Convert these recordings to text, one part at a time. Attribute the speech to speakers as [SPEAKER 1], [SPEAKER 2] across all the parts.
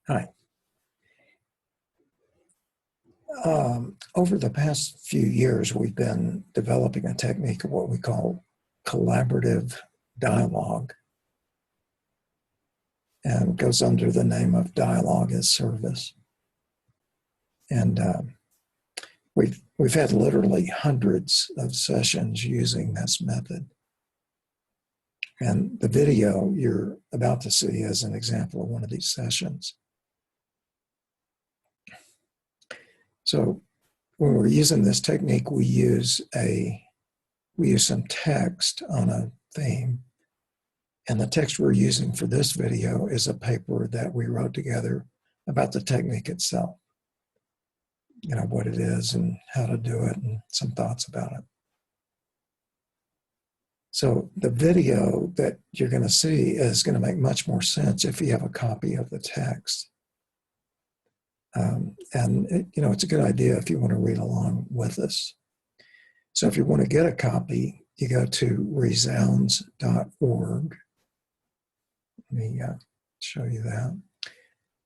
[SPEAKER 1] Hi. Over the past few years, we've been developing a technique of what we call collaborative dialogue, and goes under the name of dialogue as service. And we've had literally hundreds of sessions using this method. And the video you're about to see is an example of one of these sessions. So when we're using this technique, we use some text on a theme. And the text we're using for this video is a paper that we wrote together about the technique itself. You know, what it is and how to do it and some thoughts about it. So the video that you're going to see is going to make much more sense if you have a copy of the text. It's a good idea if you want to read along with us. So if you want to get a copy, you go to resounds.org. Let me show you that.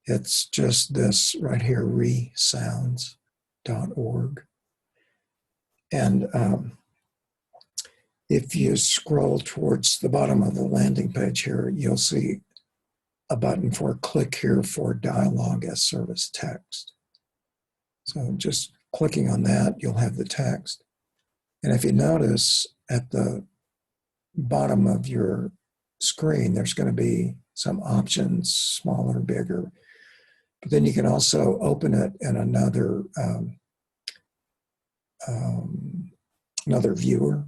[SPEAKER 1] It's just this right here, resounds.org. And if you scroll towards the bottom of the landing page here, you'll see a button for click here for dialogue as service text. So just clicking on that, you'll have the text. And if you notice at the bottom of your screen, there's going to be some options, smaller, bigger. But then you can also open it in another viewer,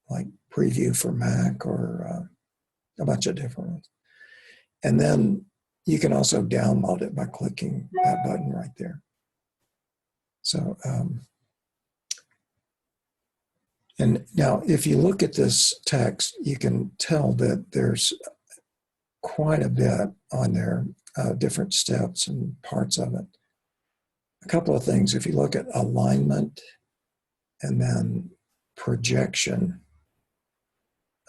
[SPEAKER 1] like Preview for Mac or a bunch of different ones. And then you can also download it by clicking that button right there. So, and now if you look at this text, you can tell that there's quite a bit on there, different steps and parts of it. A couple of things, if you look at alignment and then projection,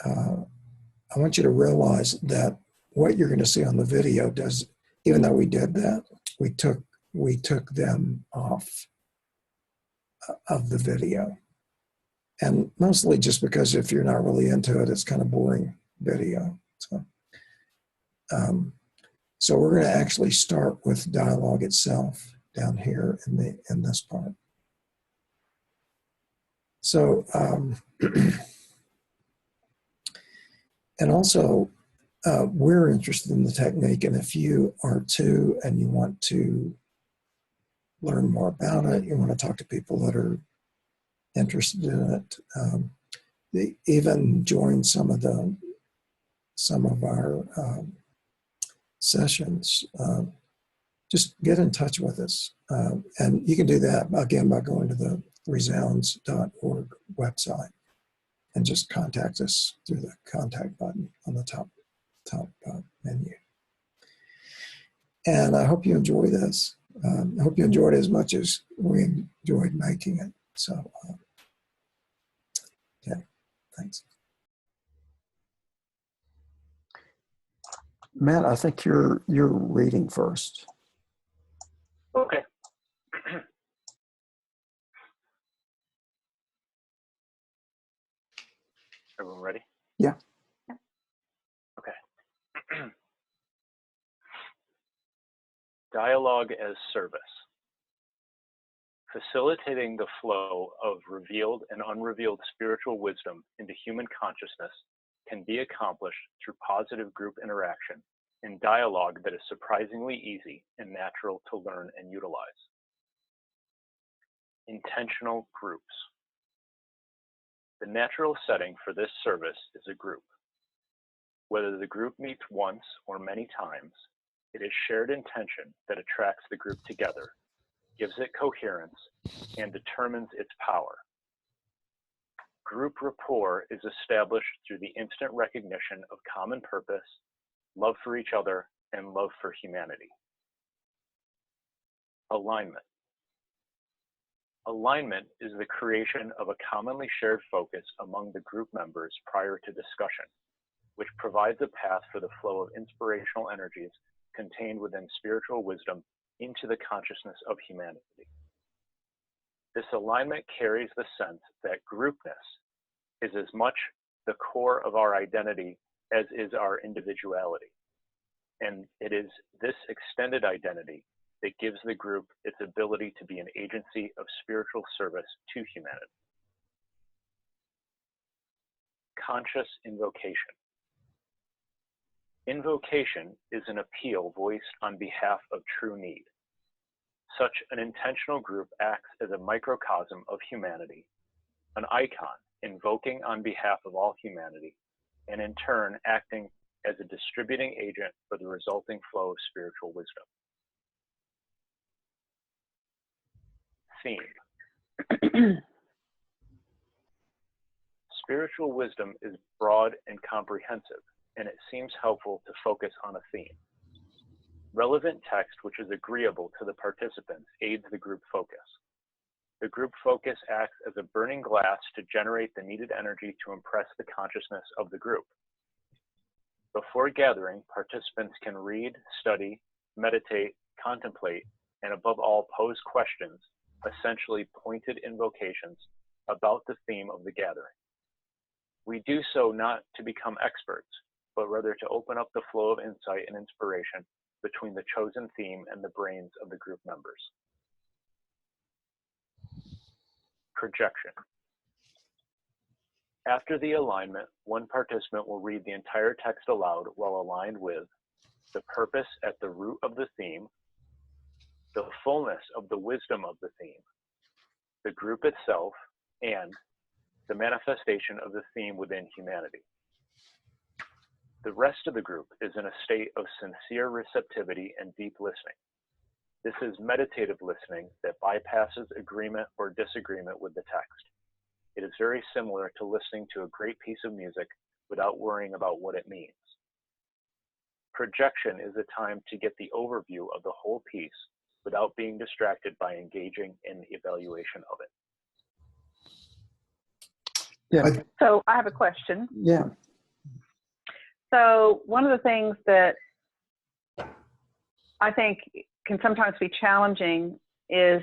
[SPEAKER 1] I want you to realize that what you're going to see on the video does, even though we did that, we took them off of the video. And mostly just because if you're not really into it, it's kind of boring video. So we're going to actually start with dialogue itself down here in this part. So, and also, we're interested in the technique, and if you are too, and you want to learn more about it, you want to talk to people that are interested in it, they even join some of our sessions. Just get in touch with us, and you can do that again by going to the resounds.org website and just contact us through the contact button on the top menu. And I hope you enjoy this. I hope you enjoyed it as much as we enjoyed making it. So, okay, thanks. Matt, I think you're reading first.
[SPEAKER 2] Okay. Everyone ready?
[SPEAKER 1] Yeah.
[SPEAKER 2] Okay. Dialogue as service. Facilitating the flow of revealed and unrevealed spiritual wisdom into human consciousness can be accomplished through positive group interaction in dialogue that is surprisingly easy and natural to learn and utilize. Intentional groups. The natural setting for this service is a group. Whether the group meets once or many times, it is shared intention that attracts the group together, gives it coherence, and determines its power. Group rapport is established through the instant recognition of common purpose, love for each other, and love for humanity. Alignment. Alignment is the creation of a commonly shared focus among the group members prior to discussion, which provides a path for the flow of inspirational energies contained within spiritual wisdom into the consciousness of humanity. This alignment carries the sense that groupness is as much the core of our identity as is our individuality. And it is this extended identity that gives the group its ability to be an agency of spiritual service to humanity. Conscious invocation. Invocation is an appeal voiced on behalf of true need. Such an intentional group acts as a microcosm of humanity, an icon invoking on behalf of all humanity, and in turn acting as a distributing agent for the resulting flow of spiritual wisdom. Theme. Spiritual wisdom is broad and comprehensive, and it seems helpful to focus on a theme. Relevant text which is agreeable to the participants aids the group focus. The group focus acts as a burning glass to generate the needed energy to impress the consciousness of the group. Before gathering, participants can read, study, meditate, contemplate, and above all, pose questions, essentially pointed invocations, about the theme of the gathering. We do so not to become experts, but rather to open up the flow of insight and inspiration between the chosen theme and the brains of the group members. Projection. After the alignment, one participant will read the entire text aloud while aligned with the purpose at the root of the theme, the fullness of the wisdom of the theme, the group itself, and the manifestation of the theme within humanity. The rest of the group is in a state of sincere receptivity and deep listening. This is meditative listening that bypasses agreement or disagreement with the text. It is very similar to listening to a great piece of music without worrying about what it means. Projection is a time to get the overview of the whole piece without being distracted by engaging in evaluation of it.
[SPEAKER 3] Yeah. So I have a question.
[SPEAKER 1] Yeah.
[SPEAKER 3] So one of the things that I think can sometimes be challenging is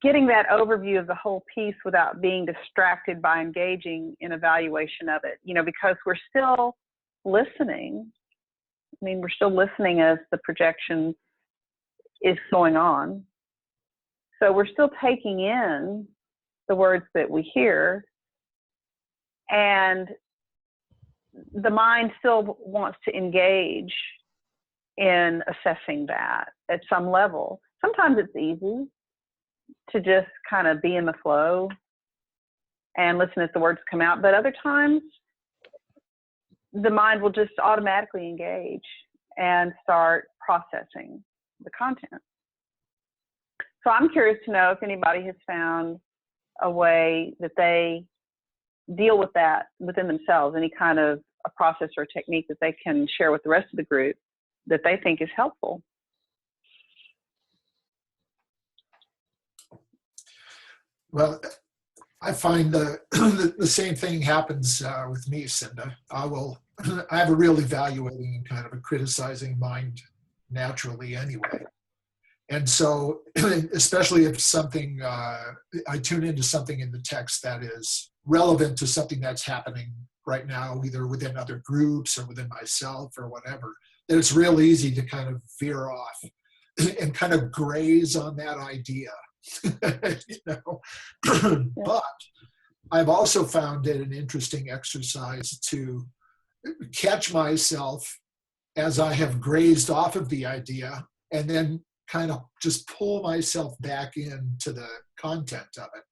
[SPEAKER 3] getting that overview of the whole piece without being distracted by engaging in evaluation of it, you know, because we're still listening. I mean, we're still listening as the projection is going on. So we're still taking in the words that we hear, and the mind still wants to engage in assessing that at some level. Sometimes it's easy to just kind of be in the flow and listen as the words come out, but other times the mind will just automatically engage and start processing the content. So I'm curious to know if anybody has found a way that they deal with that within themselves, any kind of a process or technique that they can share with the rest of the group that they think is helpful.
[SPEAKER 4] Well, I find the same thing happens with me, Cinda. I have a real evaluating and kind of a criticizing mind naturally anyway. And so, especially if something, I tune into something in the text that is relevant to something that's happening right now, either within other groups or within myself or whatever, then it's real easy to kind of veer off and kind of graze on that idea. You know? But I've also found it an interesting exercise to catch myself as I have grazed off of the idea and then kind of just pull myself back into the content of it,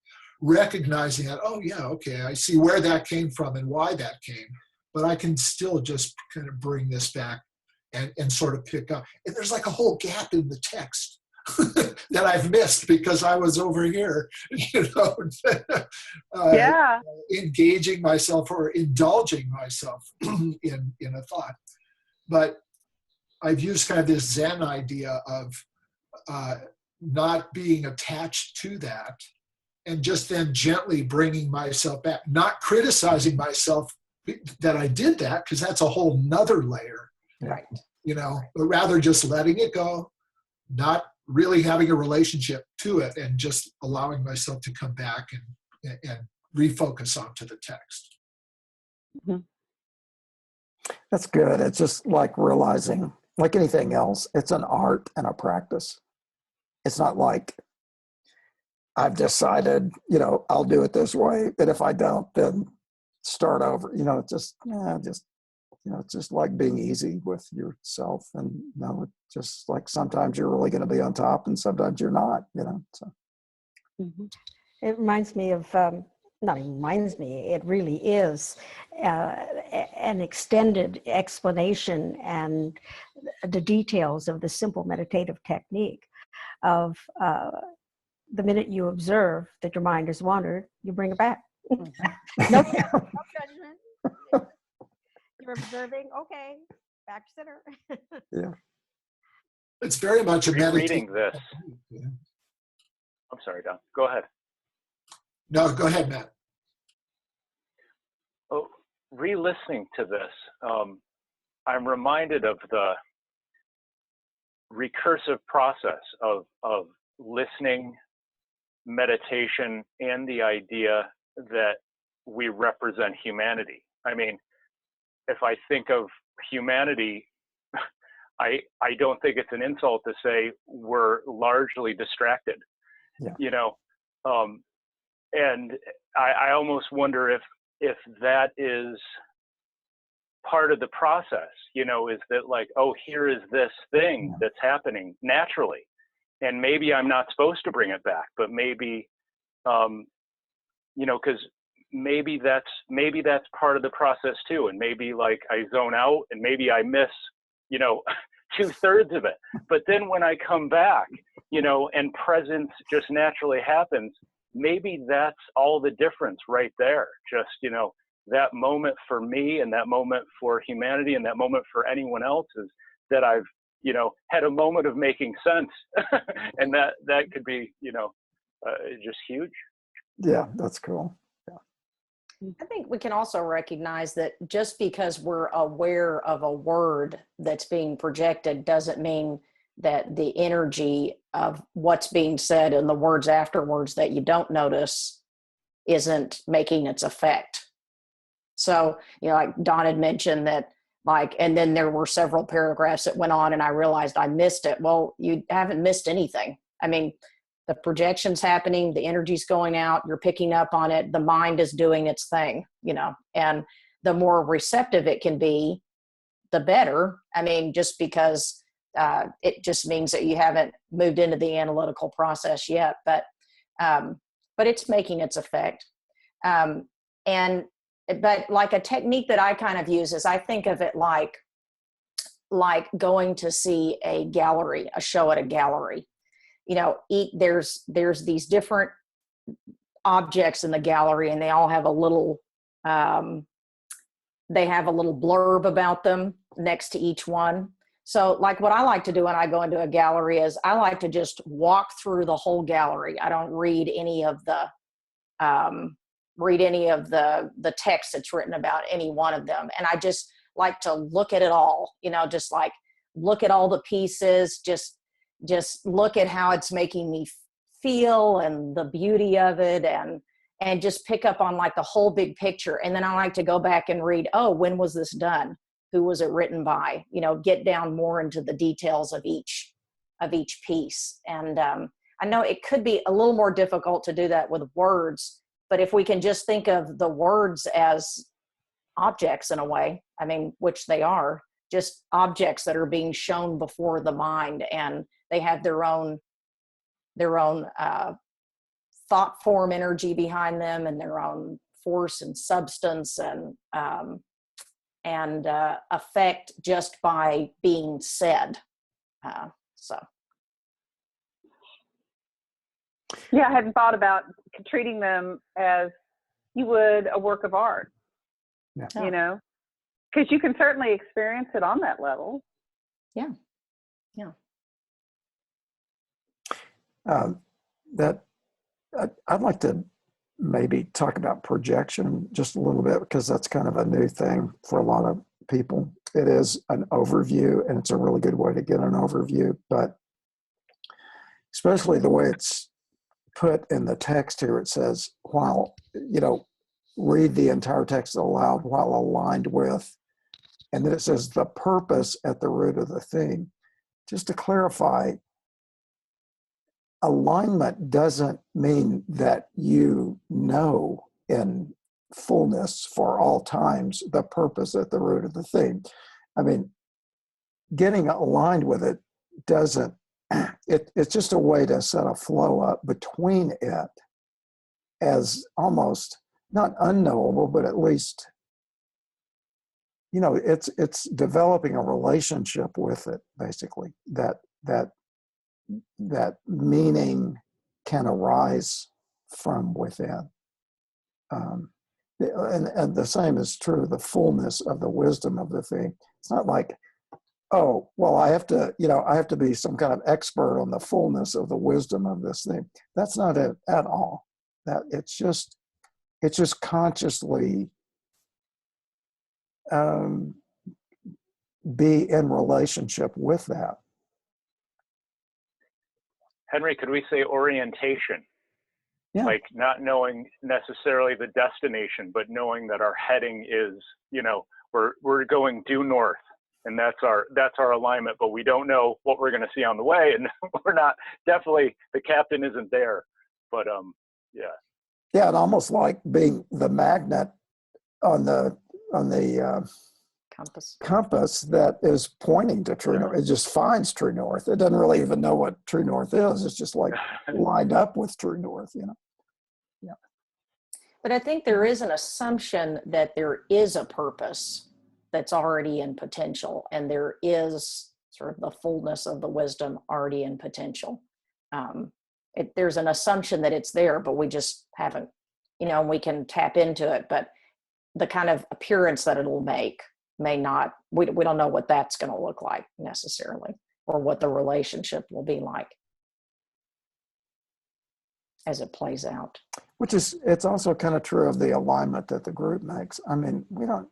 [SPEAKER 4] recognizing that, oh yeah, okay, I see where that came from and why that came, but I can still just kind of bring this back and sort of pick up. And there's like a whole gap in the text that I've missed because I was over here, you know, engaging myself or indulging myself in a thought. But I've used kind of this Zen idea of not being attached to that and just then gently bringing myself back, not criticizing myself that I did that, because that's a whole nother layer.
[SPEAKER 3] Right.
[SPEAKER 4] but rather just letting it go, not really having a relationship to it, and just allowing myself to come back and refocus onto the text.
[SPEAKER 1] That's good. It's just like realizing, like anything else, it's an art and a practice. It's not like I've decided, I'll do it this way. And if I don't, then start over. It's just like being easy with yourself. And it's just like sometimes you're really going to be on top and sometimes you're not, so.
[SPEAKER 5] It reminds me of, not even reminds me, it really is an extended explanation and the details of the simple meditative technique of the minute you observe that your mind has wandered, you bring it back. No judgment. You're observing, okay, back to center.
[SPEAKER 1] Yeah.
[SPEAKER 4] It's very much a meditation.
[SPEAKER 2] Reading this. I'm sorry, Don. Go ahead.
[SPEAKER 4] No, go ahead, Matt.
[SPEAKER 2] Oh, re-listening to this, I'm reminded of the recursive process of listening, meditation, and the idea that we represent humanity. I mean, if I think of humanity, I don't think it's an insult to say we're largely distracted.
[SPEAKER 1] Yeah.
[SPEAKER 2] And I almost wonder if that is part of the process, is that like, oh, here is this thing that's happening naturally. And maybe I'm not supposed to bring it back, but maybe, because maybe that's part of the process too. And maybe like I zone out and maybe I miss, 2/3 of it. But then when I come back, and presence just naturally happens, maybe that's all the difference right there. Just, that moment for me and that moment for humanity and that moment for anyone else is that I've, had a moment of making sense. And that could be, just huge.
[SPEAKER 1] Yeah, that's cool.
[SPEAKER 6] I think we can also recognize that just because we're aware of a word that's being projected doesn't mean that the energy of what's being said and the words afterwards that you don't notice isn't making its effect. So, like Don had mentioned that, and then there were several paragraphs that went on and I realized I missed it. Well, you haven't missed anything. I mean, the projection's happening, the energy's going out, you're picking up on it, the mind is doing its thing, and the more receptive it can be, the better. I mean, just because it just means that you haven't moved into the analytical process yet, but it's making its effect. But like a technique that I kind of use is I think of it like going to see a gallery, a show at a gallery. There's these different objects in the gallery and they all have a little blurb about them next to each one. So like what I like to do when I go into a gallery is I like to just walk through the whole gallery. I don't read any of the text that's written about any one of them. And I just like to look at it all, just like look at all the pieces, just look at how it's making me feel and the beauty of it and just pick up on like the whole big picture. And then I like to go back and read, oh, when was this done? Who was it written by? Get down more into the details of each piece. And I know it could be a little more difficult to do that with words, but if we can just think of the words as objects in a way, I mean, which they are, just objects that are being shown before the mind, and they have their own thought form energy behind them and their own force and substance and effect just by being said.
[SPEAKER 3] Yeah, I hadn't thought about treating them as you would a work of art, because you can certainly experience it on that level.
[SPEAKER 6] Yeah.
[SPEAKER 1] I'd like to maybe talk about projection just a little bit, because that's kind of a new thing for a lot of people. It is an overview, and it's a really good way to get an overview, but especially the way it's put in the text here, it says, while, read the entire text aloud while aligned with, and then it says the purpose at the root of the theme. Just to clarify, alignment doesn't mean that you know in fullness for all times the purpose at the root of the theme. I mean, getting aligned with it doesn't, it's just a way to set a flow up between it as almost not unknowable, but at least, it's developing a relationship with it, basically, that meaning can arise from within. And the same is true, the fullness of the wisdom of the thing. It's not like, oh, well, I have to be some kind of expert on the fullness of the wisdom of this thing. That's not it at all. That it's just consciously be in relationship with that.
[SPEAKER 2] Henry, could we say orientation?
[SPEAKER 1] Yeah.
[SPEAKER 2] Like not knowing necessarily the destination, but knowing that our heading is, we're going due north, and that's our alignment, but we don't know what we're going to see on the way, and we're not, definitely the captain isn't there, but yeah.
[SPEAKER 1] Yeah, and almost like being the magnet on the compass that is pointing to true north. It just finds true north. It doesn't really even know what true north is. It's just like lined up with true north, Yeah.
[SPEAKER 6] But I think there is an assumption that there is a purpose that's already in potential, and there is sort of the fullness of the wisdom already in potential. There's an assumption that it's there, but we just haven't, we can tap into it, but the kind of appearance that it'll make may not, we don't know what that's going to look like necessarily, or what the relationship will be like as it plays out.
[SPEAKER 1] It's also kind of true of the alignment that the group makes. I mean, we don't,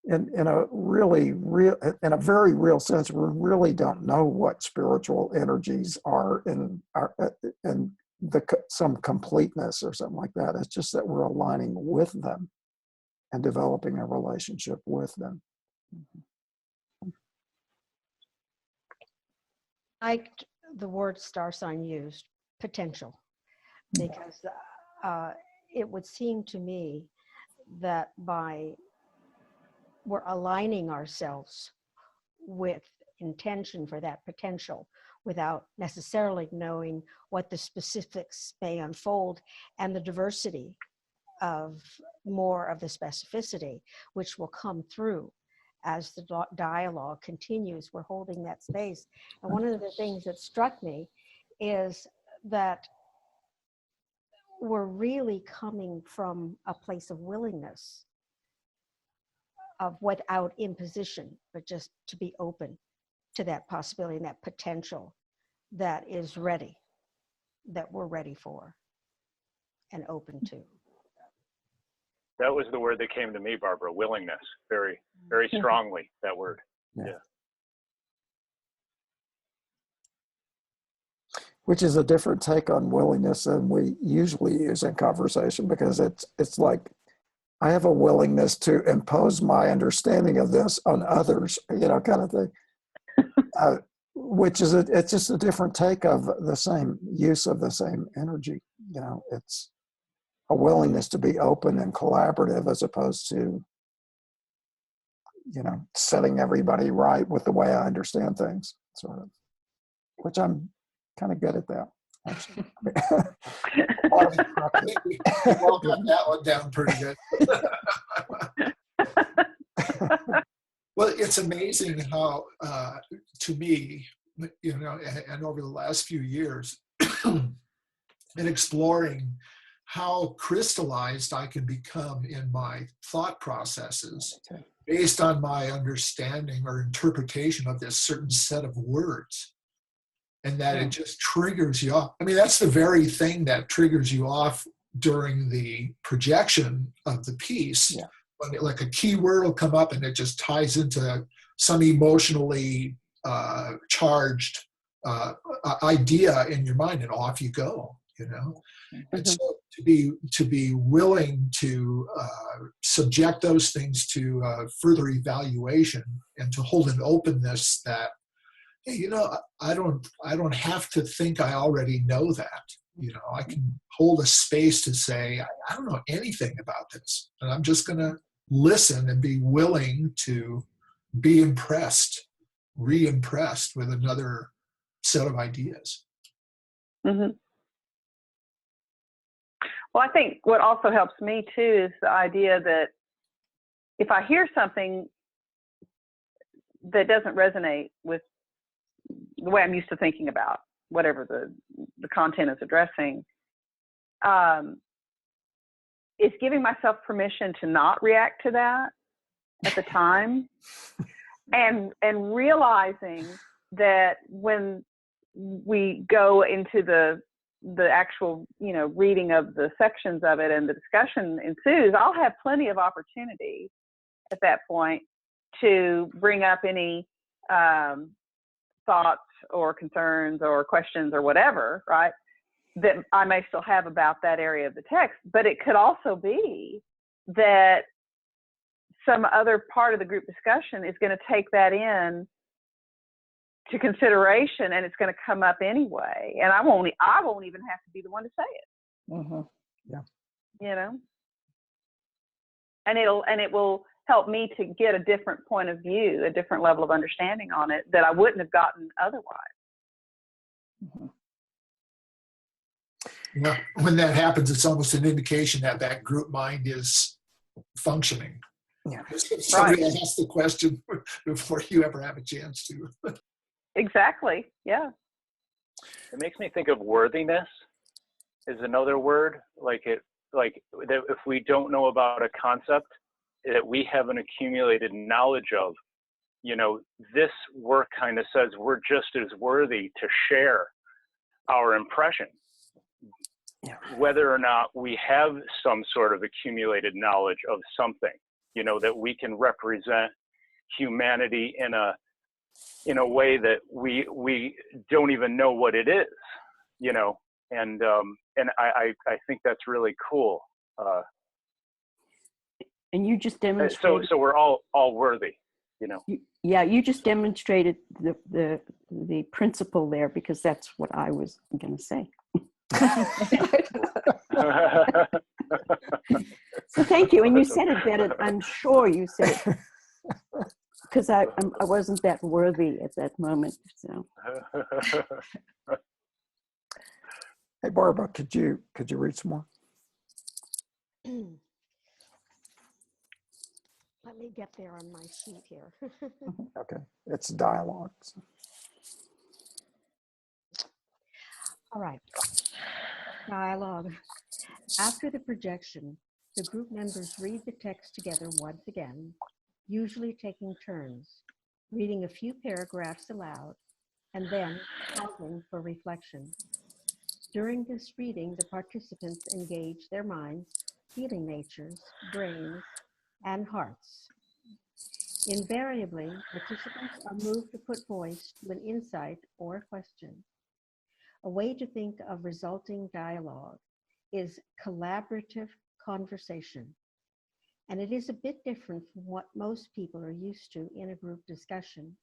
[SPEAKER 1] in a really real, in a very real sense, we really don't know what spiritual energies are in some completeness or something like that. It's just that we're aligning with them and developing a relationship with them.
[SPEAKER 5] I liked the word star sign used, potential, because it would seem to me that we're aligning ourselves with intention for that potential without necessarily knowing what the specifics may unfold, and the diversity of more of the specificity, which will come through as the dialogue continues. We're holding that space. And one of the things that struck me is that we're really coming from a place of willingness, of without imposition, but just to be open to that possibility and that potential that is ready, that we're ready for and open to.
[SPEAKER 2] That was the word that came to me, Barbara, willingness, very, very strongly, that word. Yeah.
[SPEAKER 1] Which is a different take on willingness than we usually use in conversation, because it's like, I have a willingness to impose my understanding of this on others, kind of thing. Which is it's just a different take of the same use of the same energy. It's a willingness to be open and collaborative, as opposed to, setting everybody right with the way I understand things, sort of. Which I'm kind of good at that, actually.
[SPEAKER 4] Well, got that one down pretty good. Well, it's amazing how, to me, and over the last few years, in exploring how crystallized I can become in my thought processes based on my understanding or interpretation of this certain set of words. And that it just triggers you off. I mean, that's the very thing that triggers you off during the projection of the piece.
[SPEAKER 1] Yeah.
[SPEAKER 4] like a key word will come up and it just ties into some emotionally charged idea in your mind, and off you go, you know. And so to be willing to subject those things to further evaluation, and to hold an openness that, hey, you know, I don't have to think I already know that. You know, I can hold a space to say, I don't know anything about this, and I'm just going to listen and be willing to be impressed, re-impressed with another set of ideas.
[SPEAKER 3] Mm-hmm. Well, I think what also helps me too is the idea that if I hear something that doesn't resonate with the way I'm used to thinking about whatever the content is addressing, is giving myself permission to not react to that at the time, and realizing that when we go into the actual, you know, reading of the sections of it and the discussion ensues, I'll have plenty of opportunity at that point to bring up any thoughts or concerns or questions or whatever, right, that I may still have about that area of the text. But it could also be that some other part of the group discussion is going to take that in to consideration, and it's going to come up anyway, and I won't even have to be the one to say it.
[SPEAKER 6] Mm-hmm.
[SPEAKER 1] Yeah.
[SPEAKER 3] You know, and it will help me to get a different point of view, a different level of understanding on it that I wouldn't have gotten otherwise.
[SPEAKER 6] Mm-hmm.
[SPEAKER 4] Yeah, when that happens, it's almost an indication that that group mind is functioning.
[SPEAKER 1] Yeah.
[SPEAKER 4] Somebody asks the question before you ever have a chance to.
[SPEAKER 3] Exactly. Yeah.
[SPEAKER 2] It makes me think of worthiness is another word, like that if we don't know about a concept that we have an accumulated knowledge of, you know, this work kind of says we're just as worthy to share our impression.
[SPEAKER 1] Yeah.
[SPEAKER 2] Whether or not we have some sort of accumulated knowledge of something, you know, that we can represent humanity in a way that we don't even know what it is, you know, and I think that's really cool.
[SPEAKER 7] And you just demonstrated.
[SPEAKER 2] So we're all worthy, you know.
[SPEAKER 7] Yeah, you just demonstrated the principle there, because that's what I was going to say. So thank you, and you said it better. I'm sure you said it, because I wasn't that worthy at that moment. So.
[SPEAKER 1] Hey, Barbara, could you read some more?
[SPEAKER 5] Let me get there on my sheet here.
[SPEAKER 1] Okay, it's dialogues.
[SPEAKER 5] All right. Dialogue. After the projection, the group members read the text together once again, usually taking turns, reading a few paragraphs aloud, and then pausing for reflection. During this reading, the participants engage their minds, feeling natures, brains, and hearts. Invariably, participants are moved to put voice to an insight or a question. A way to think of resulting dialogue is collaborative conversation, and it is a bit different from what most people are used to in a group discussion.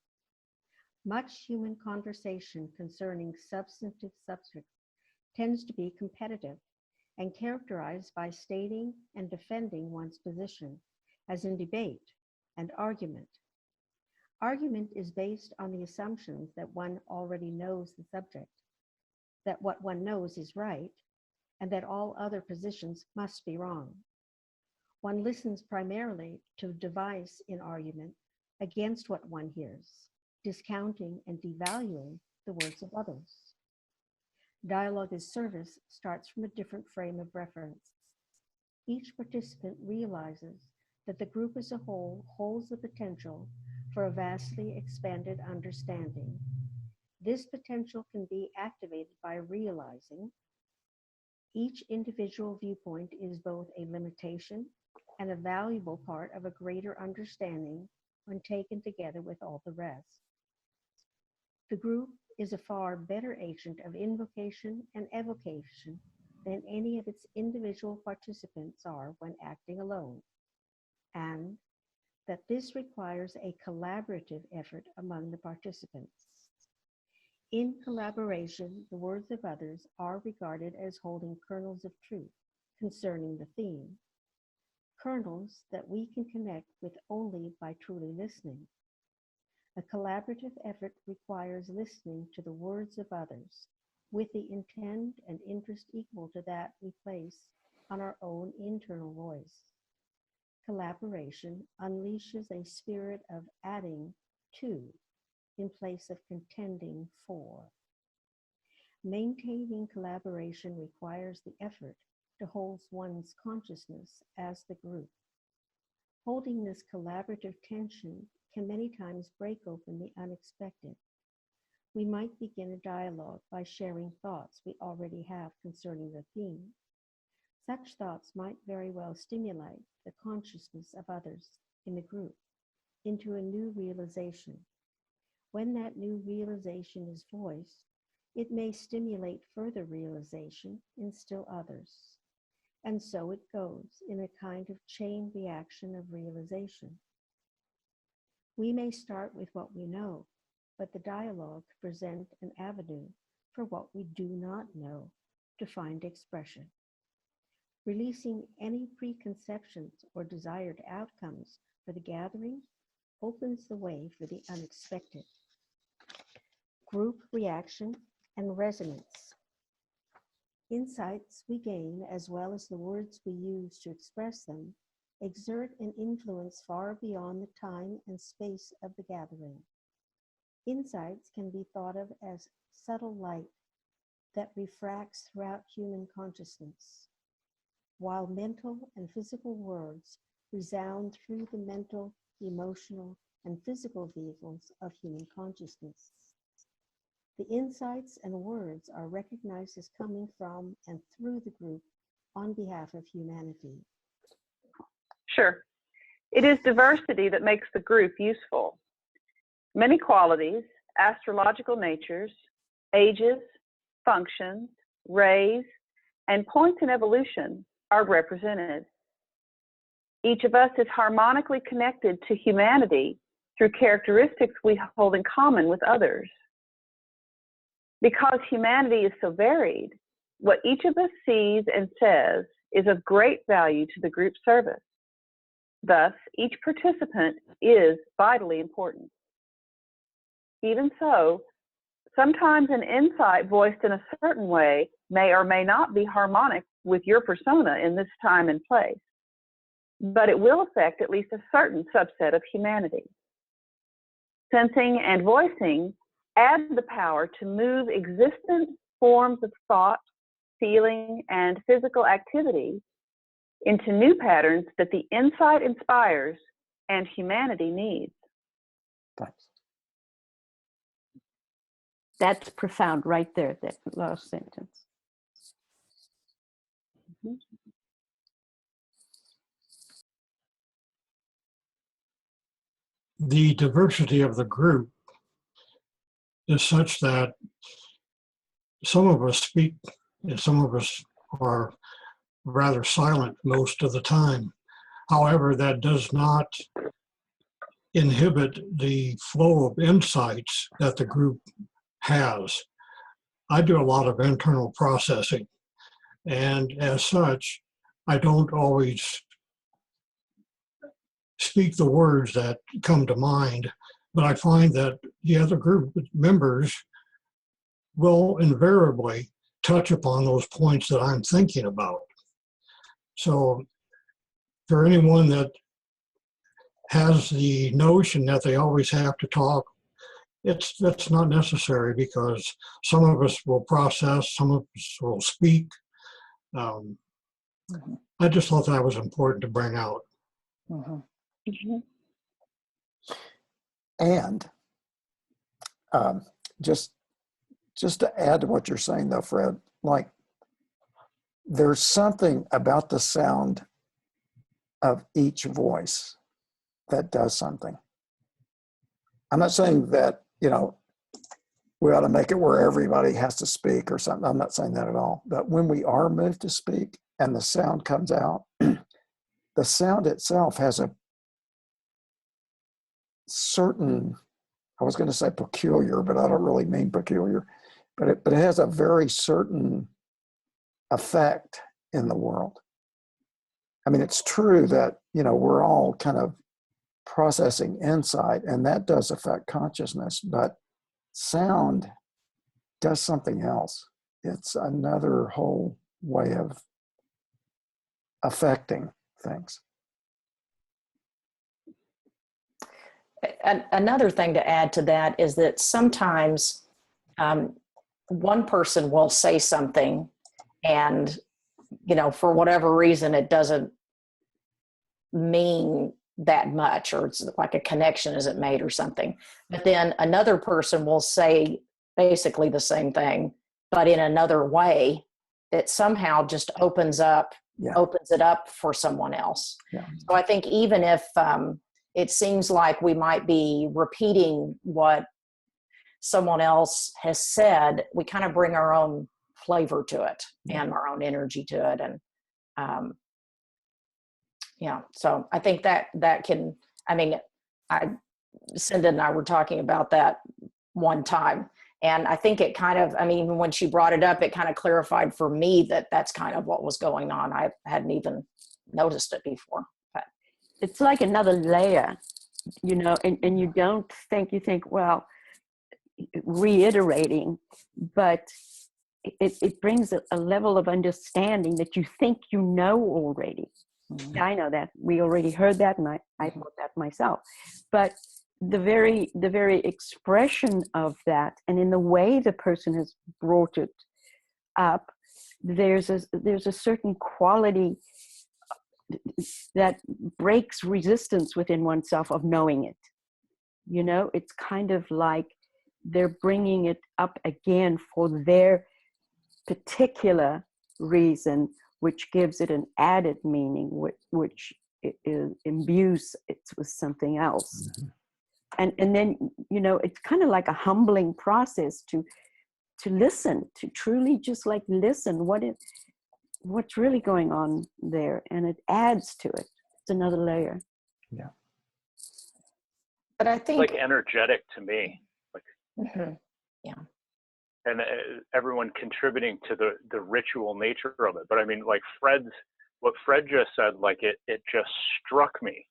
[SPEAKER 5] Much human conversation concerning substantive subjects tends to be competitive and characterized by stating and defending one's position, as in debate and argument. Argument is based on the assumptions that one already knows the subject, that what one knows is right, and that all other positions must be wrong. One listens primarily to device in argument against what one hears, discounting and devaluing the words of others. Dialogue as service starts from a different frame of reference. Each participant realizes that the group as a whole holds the potential for a vastly expanded understanding. This potential can be activated by realizing each individual viewpoint is both a limitation and a valuable part of a greater understanding when taken together with all the rest. The group is a far better agent of invocation and evocation than any of its individual participants are when acting alone, and that this requires a collaborative effort among the participants. In collaboration, the words of others are regarded as holding kernels of truth concerning the theme, kernels that we can connect with only by truly listening. A collaborative effort requires listening to the words of others with the intent and interest equal to that we place on our own internal voice. Collaboration unleashes a spirit of adding to in place of contending for. Maintaining collaboration requires the effort to hold one's consciousness as the group. Holding this collaborative tension can many times break open the unexpected. We might begin a dialogue by sharing thoughts we already have concerning the theme. Such thoughts might very well stimulate the consciousness of others in the group into a new realization. When that new realization is voiced, it may stimulate further realization in still others. And so it goes in a kind of chain reaction of realization. We may start with what we know, but the dialogue could present an avenue for what we do not know to find expression. Releasing any preconceptions or desired outcomes for the gathering opens the way for the unexpected. Group reaction and resonance. Insights we gain, as well as the words we use to express them, exert an influence far beyond the time and space of the gathering. Insights can be thought of as subtle light that refracts throughout human consciousness, while mental and physical words resound through the mental, emotional, and physical vehicles of human consciousness. The insights and words are recognized as coming from and through the group on behalf of humanity.
[SPEAKER 3] Sure. It is diversity that makes the group useful. Many qualities, astrological natures, ages, functions, rays, and points in evolution are represented. Each of us is harmonically connected to humanity through characteristics we hold in common with others. Because humanity is so varied, what each of us sees and says is of great value to the group service. Thus, each participant is vitally important. Even so, sometimes an insight voiced in a certain way may or may not be harmonic with your persona in this time and place, but it will affect at least a certain subset of humanity. Sensing and voicing add the power to move existent forms of thought, feeling, and physical activity into new patterns that the insight inspires and humanity needs.
[SPEAKER 1] Thanks.
[SPEAKER 7] That's profound right there, that last sentence.
[SPEAKER 3] Mm-hmm.
[SPEAKER 8] The diversity of the group is such that some of us speak and some of us are rather silent most of the time. However, that does not inhibit the flow of insights that the group has. I do a lot of internal processing, and as such, I don't always speak the words that come to mind, but I find that the other group members will invariably touch upon those points that I'm thinking about. So for anyone that has the notion that they always have to talk, that's not necessary, because some of us will process, some of us will speak. I just thought that was important to bring out.
[SPEAKER 3] Mm-hmm.
[SPEAKER 1] And just to add to what you're saying though, Fred, like there's something about the sound of each voice that does something. I'm not saying that, we ought to make it where everybody has to speak or something. I'm not saying that at all. But when we are moved to speak and the sound comes out, the sound itself has a certain, I was going to say peculiar, but I don't really mean peculiar, but it has a very certain effect in the world. I mean, it's true that, we're all kind of processing insight, and that does affect consciousness, but sound does something else. It's another whole way of affecting things.
[SPEAKER 6] Another thing to add to that is that sometimes one person will say something and, for whatever reason, it doesn't mean that much, or it's like a connection isn't made or something. But then another person will say basically the same thing, but in another way that somehow just opens it up for someone else.
[SPEAKER 1] Yeah.
[SPEAKER 6] So I think even if it seems like we might be repeating what someone else has said, we kind of bring our own flavor to it and our own energy to it. And so I think that can, Cinda and I were talking about that one time. And I think it kind of, even when she brought it up, it kind of clarified for me that that's kind of what was going on. I hadn't even noticed it before. But
[SPEAKER 7] It's like another layer, and you don't think, you think, well, reiterating, but it brings a level of understanding that you think you know already. Mm-hmm. I know that. We already heard that, and I thought that myself. But the very expression of that, and in the way the person has brought it up, there's a certain quality that breaks resistance within oneself of knowing it. It's kind of like they're bringing it up again for their particular reason, which gives it an added meaning, which imbues it with something else. Mm-hmm. And then, it's kind of like a humbling process to listen, to truly just like listen what's really going on there, and it adds to it. It's another layer.
[SPEAKER 1] Yeah.
[SPEAKER 6] But I think
[SPEAKER 2] it's like energetic to me,
[SPEAKER 6] mm-hmm. Yeah.
[SPEAKER 2] And everyone contributing to the ritual nature of it. But what Fred just said, it just struck me,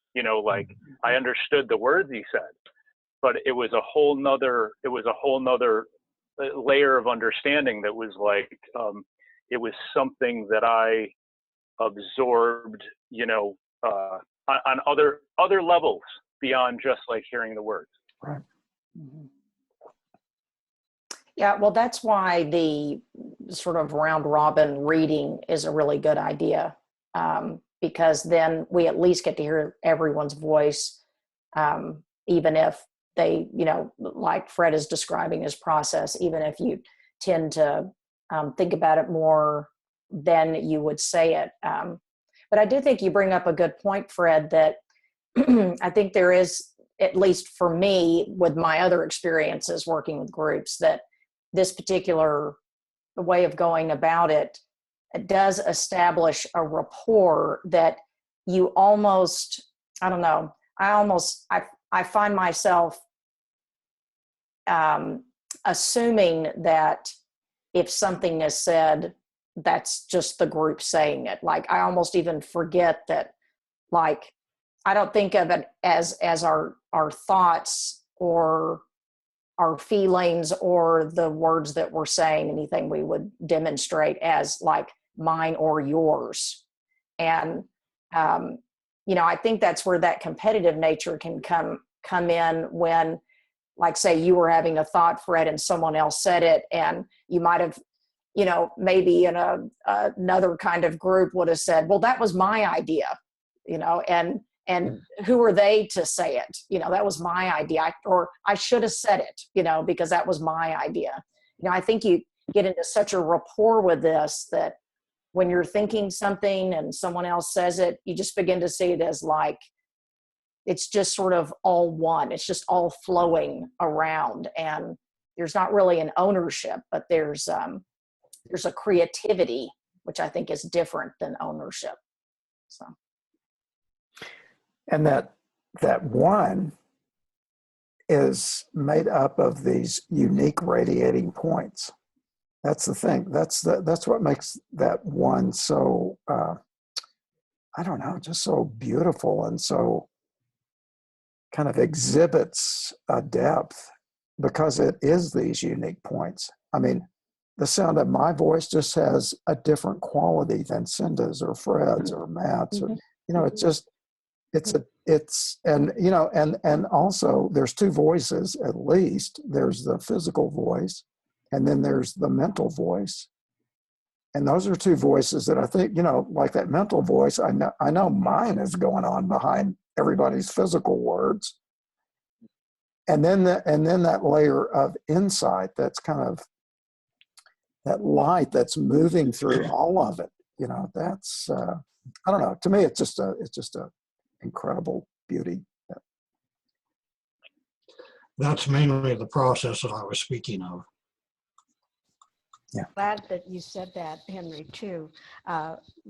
[SPEAKER 2] I understood the words he said, but it was a whole nother layer of understanding that was it was something that I absorbed, on other levels beyond just hearing the words.
[SPEAKER 1] Right.
[SPEAKER 6] Mm-hmm. Yeah, well, that's why the sort of round robin reading is a really good idea, because then we at least get to hear everyone's voice, even if they, like Fred is describing his process, even if you tend to think about it more than you would say it. But I do think you bring up a good point, Fred, that I think there is, at least for me, with my other experiences working with groups, that this particular way of going about it does establish a rapport that you almost, I don't know, I find myself assuming that if something is said, that's just the group saying it. I almost even forget that, I don't think of it as our thoughts or our feelings or the words that we're saying, anything we would demonstrate as mine or yours. And, I think that's where that competitive nature can come in when, say you were having a thought, Fred, and someone else said it, and you might have, maybe in another kind of group would have said, well, that was my idea, and who are they to say it? That was my idea, or I should have said it, because that was my idea. I think you get into such a rapport with this that when you're thinking something and someone else says it, you just begin to see it as like, it's just sort of all one. It's just all flowing around, and there's not really an ownership, but there's a creativity, which I think is different than ownership. So,
[SPEAKER 1] And that one is made up of these unique radiating points. That's the thing. That's what makes that one so I don't know, just so beautiful, and so kind of exhibits a depth because it is these unique points. I mean, the sound of my voice just has a different quality than Cinda's or Fred's or Matt's. Or, you know, and also there's two voices at least. There's the physical voice, and then there's the mental voice. And those are two voices that I think, you know, like that mental voice, I know mine is going on behind everybody's physical words. And then that layer of insight, that's kind of that light that's moving through all of it. You know, that's I don't know. To me, it's just a incredible beauty.
[SPEAKER 8] That's mainly the process that I was speaking of.
[SPEAKER 1] Yeah.
[SPEAKER 5] Glad that you said that, Henry, too,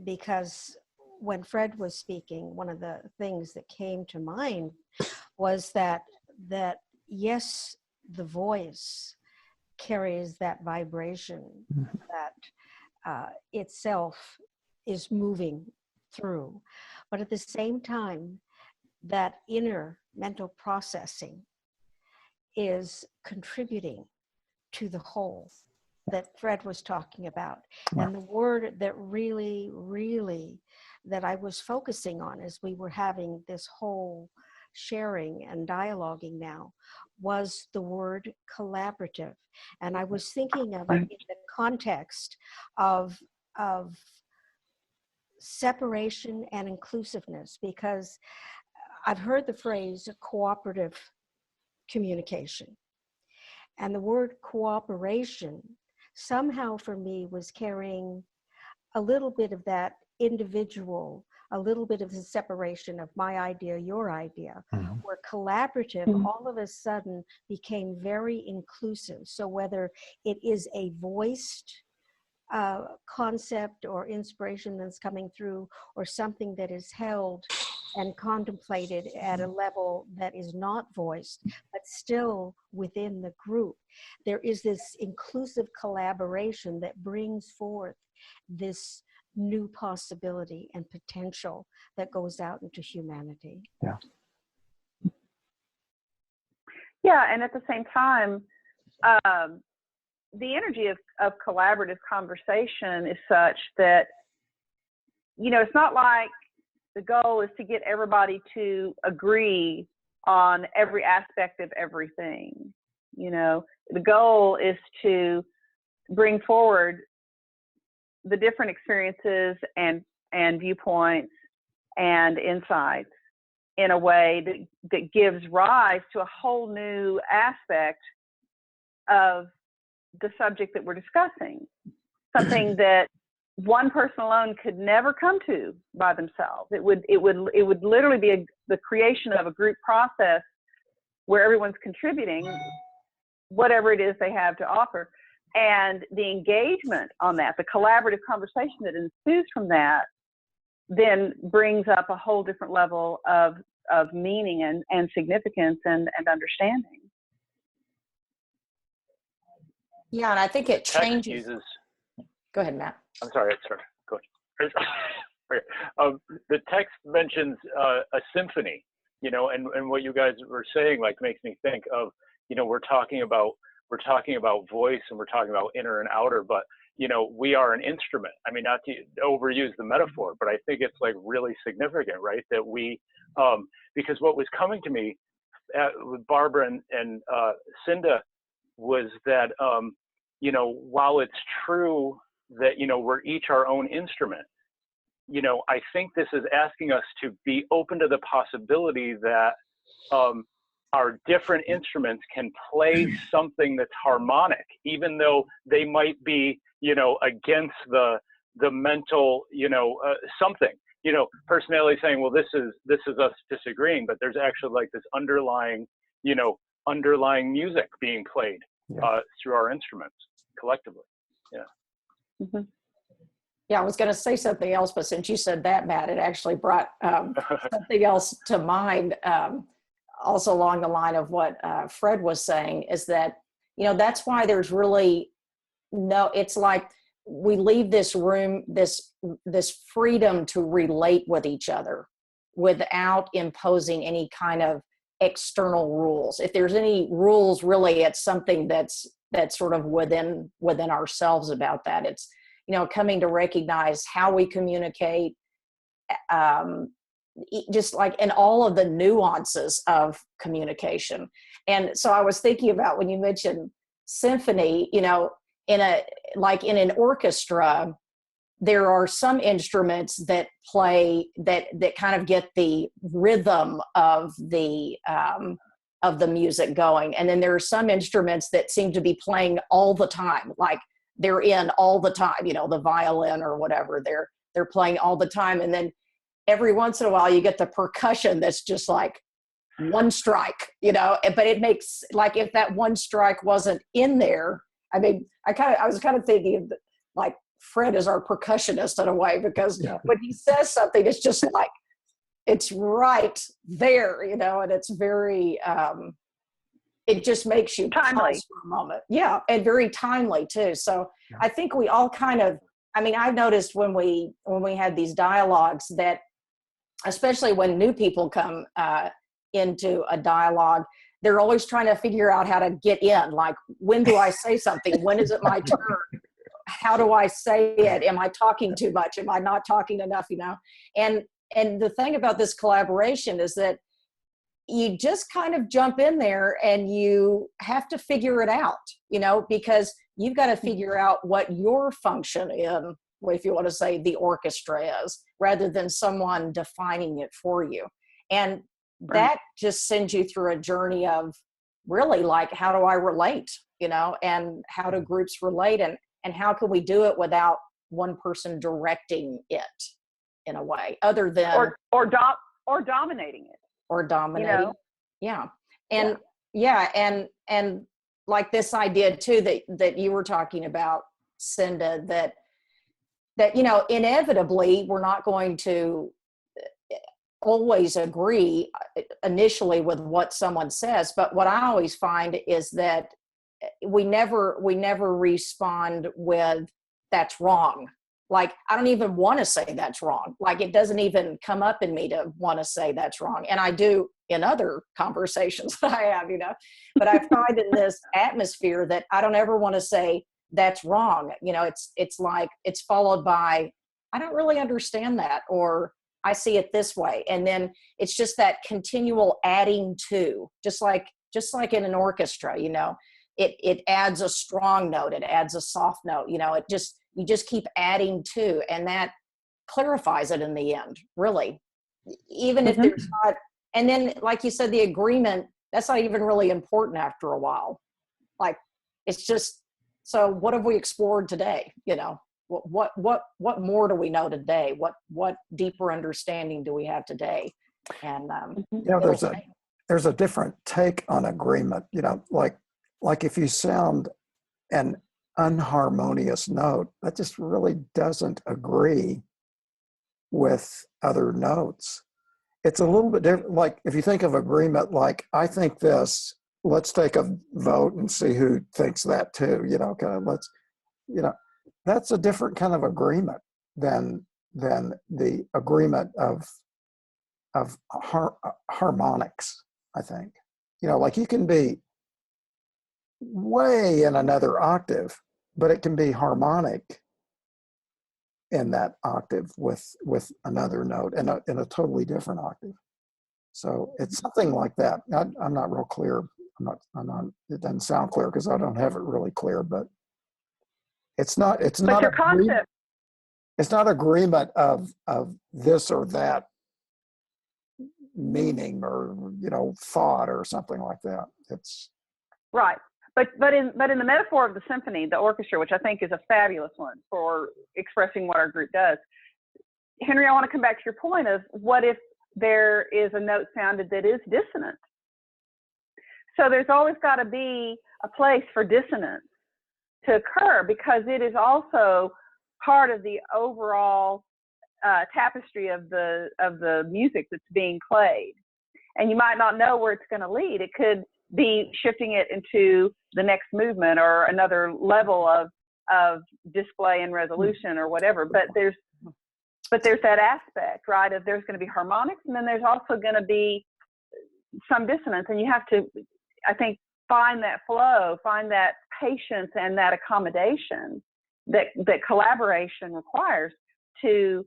[SPEAKER 5] because when Fred was speaking, one of the things that came to mind was that yes, the voice carries that vibration that itself is moving through, but at the same time, that inner mental processing is contributing to the whole that Fred was talking about.
[SPEAKER 1] Yeah.
[SPEAKER 5] And the word that really, that I was focusing on as we were having this whole sharing and dialoguing now was the word collaborative. And I was thinking of it in the context of separation and inclusiveness, because I've heard the phrase cooperative communication. And the word cooperation somehow for me was carrying a little bit of that individual, a little bit of the separation of my idea, your idea, where collaborative all of a sudden became very inclusive. So whether it is a voiced concept or inspiration that's coming through, or something that is held and contemplated at a level that is not voiced, but still within the group, there is this inclusive collaboration that brings forth this new possibility and potential that goes out into humanity.
[SPEAKER 1] Yeah.
[SPEAKER 3] Yeah, and at the same time, the energy of collaborative conversation is such that, you know, it's not like the goal is to get everybody to agree on every aspect of everything. You know, the goal is to bring forward the different experiences and viewpoints and insights in a way that gives rise to a whole new aspect of the subject that we're discussing, something that one person alone could never come to by themselves. It would literally be the creation of a group process where everyone's contributing whatever it is they have to offer. And the engagement on that, the collaborative conversation that ensues from that, then brings up a whole different level of meaning and significance and understanding.
[SPEAKER 6] yeah, and I think it changes. Go ahead, Matt.
[SPEAKER 2] I'm sorry. Go ahead. Okay. The text mentions a symphony, you know, and what you guys were saying like makes me think of, you know, we're talking about voice and we're talking about inner and outer, but you know, we are an instrument. I mean, not to overuse the metaphor, but I think it's like really significant, right? That we, because what was coming to me with Barbara and Cinda was that, you know, while it's true that, you know, we're each our own instrument, you know, I think this is asking us to be open to the possibility that our different instruments can play something that's harmonic, even though they might be, you know, against the the mental, something, personality saying, well, this is us disagreeing, but there's actually like this underlying music being played through our instruments collectively. Yeah.
[SPEAKER 3] Mm-hmm.
[SPEAKER 6] Yeah, I was going to say something else, but since you said that, Matt, it actually brought something else to mind. Also along the line of what Fred was saying, is that, that's why there's really it's like we leave this room, this freedom to relate with each other without imposing any kind of external rules. If there's any rules, really, it's something that's sort of within ourselves about that. It's, coming to recognize how we communicate, just like in all of the nuances of communication. And so I was thinking about when you mentioned symphony, in an orchestra, there are some instruments that play that kind of get the rhythm of the music going. And then there are some instruments that seem to be playing all the time, like they're in all the time, the violin or whatever, they're playing all the time. And then every once in a while you get the percussion that's just like one strike, but it makes, like, if that one strike wasn't in there, I mean, I was kind of thinking of like Fred is our percussionist in a way, because when he says something, it's just like, it's right there, and it's very, it just makes you
[SPEAKER 3] timely
[SPEAKER 6] pause for a moment. Yeah. And very timely too. So I think we all kind of, I've noticed when we had these dialogues that, especially when new people come into a dialogue, they're always trying to figure out how to get in. Like, when do I say something? When is it my turn? How do I say it? Am I talking too much? Am I not talking enough? And the thing about this collaboration is that you just kind of jump in there and you have to figure it out, because you've got to figure out what your function in, if you want to say, the orchestra is, rather than someone defining it for you. And that just sends you through a journey of really, like, how do I relate, and how do groups relate, and how can we do it without one person directing it in a way, other than
[SPEAKER 3] or dominating it.
[SPEAKER 6] Or dominating. Yeah. And and like this idea too, that you were talking about, Cinda, that inevitably we're not going to always agree initially with what someone says. But what I always find is that we never respond with, that's wrong. Like, I don't even want to say that's wrong. Like, it doesn't even come up in me to want to say that's wrong. And I do in other conversations that I have, but I find in this atmosphere that I don't ever want to say that's wrong. It's like, it's followed by, I don't really understand that, or I see it this way. And then it's just that continual adding to, just like in an orchestra, it adds a strong note, it adds a soft note, you just keep adding to, and that clarifies it in the end, really. Even if there's not, and then, like you said, the agreement, that's not even really important after a while. Like, it's just, so what have we explored today? What more do we know today? What deeper understanding do we have today? And
[SPEAKER 1] there's a different take on agreement. Like if you sound an unharmonious note, that just really doesn't agree with other notes. It's a little bit different. Like, if you think of agreement, like, I think this, let's take a vote and see who thinks that too, that's a different kind of agreement than the agreement of harmonics, I think. Like, you can be way in another octave, but it can be harmonic in that octave with another note in a totally different octave. So it's something like that. I'm not real clear. It doesn't sound clear because I don't have it really clear, but it's not
[SPEAKER 3] your concept.
[SPEAKER 1] It's not agreement of this or that meaning or thought or something like that. It's
[SPEAKER 3] right. But in the metaphor of the symphony, the orchestra, which I think is a fabulous one for expressing what our group does, Henry, I want to come back to your point of what if there is a note sounded that is dissonant? So there's always got to be a place for dissonance to occur, because it is also part of the overall tapestry of the music that's being played. And you might not know where it's going to lead. It could be shifting it into the next movement or another level of display and resolution or whatever. But there's that aspect, right, of there's going to be harmonics, and then there's also going to be some dissonance, and you have to, I think, find that flow, find that patience and that accommodation that collaboration requires to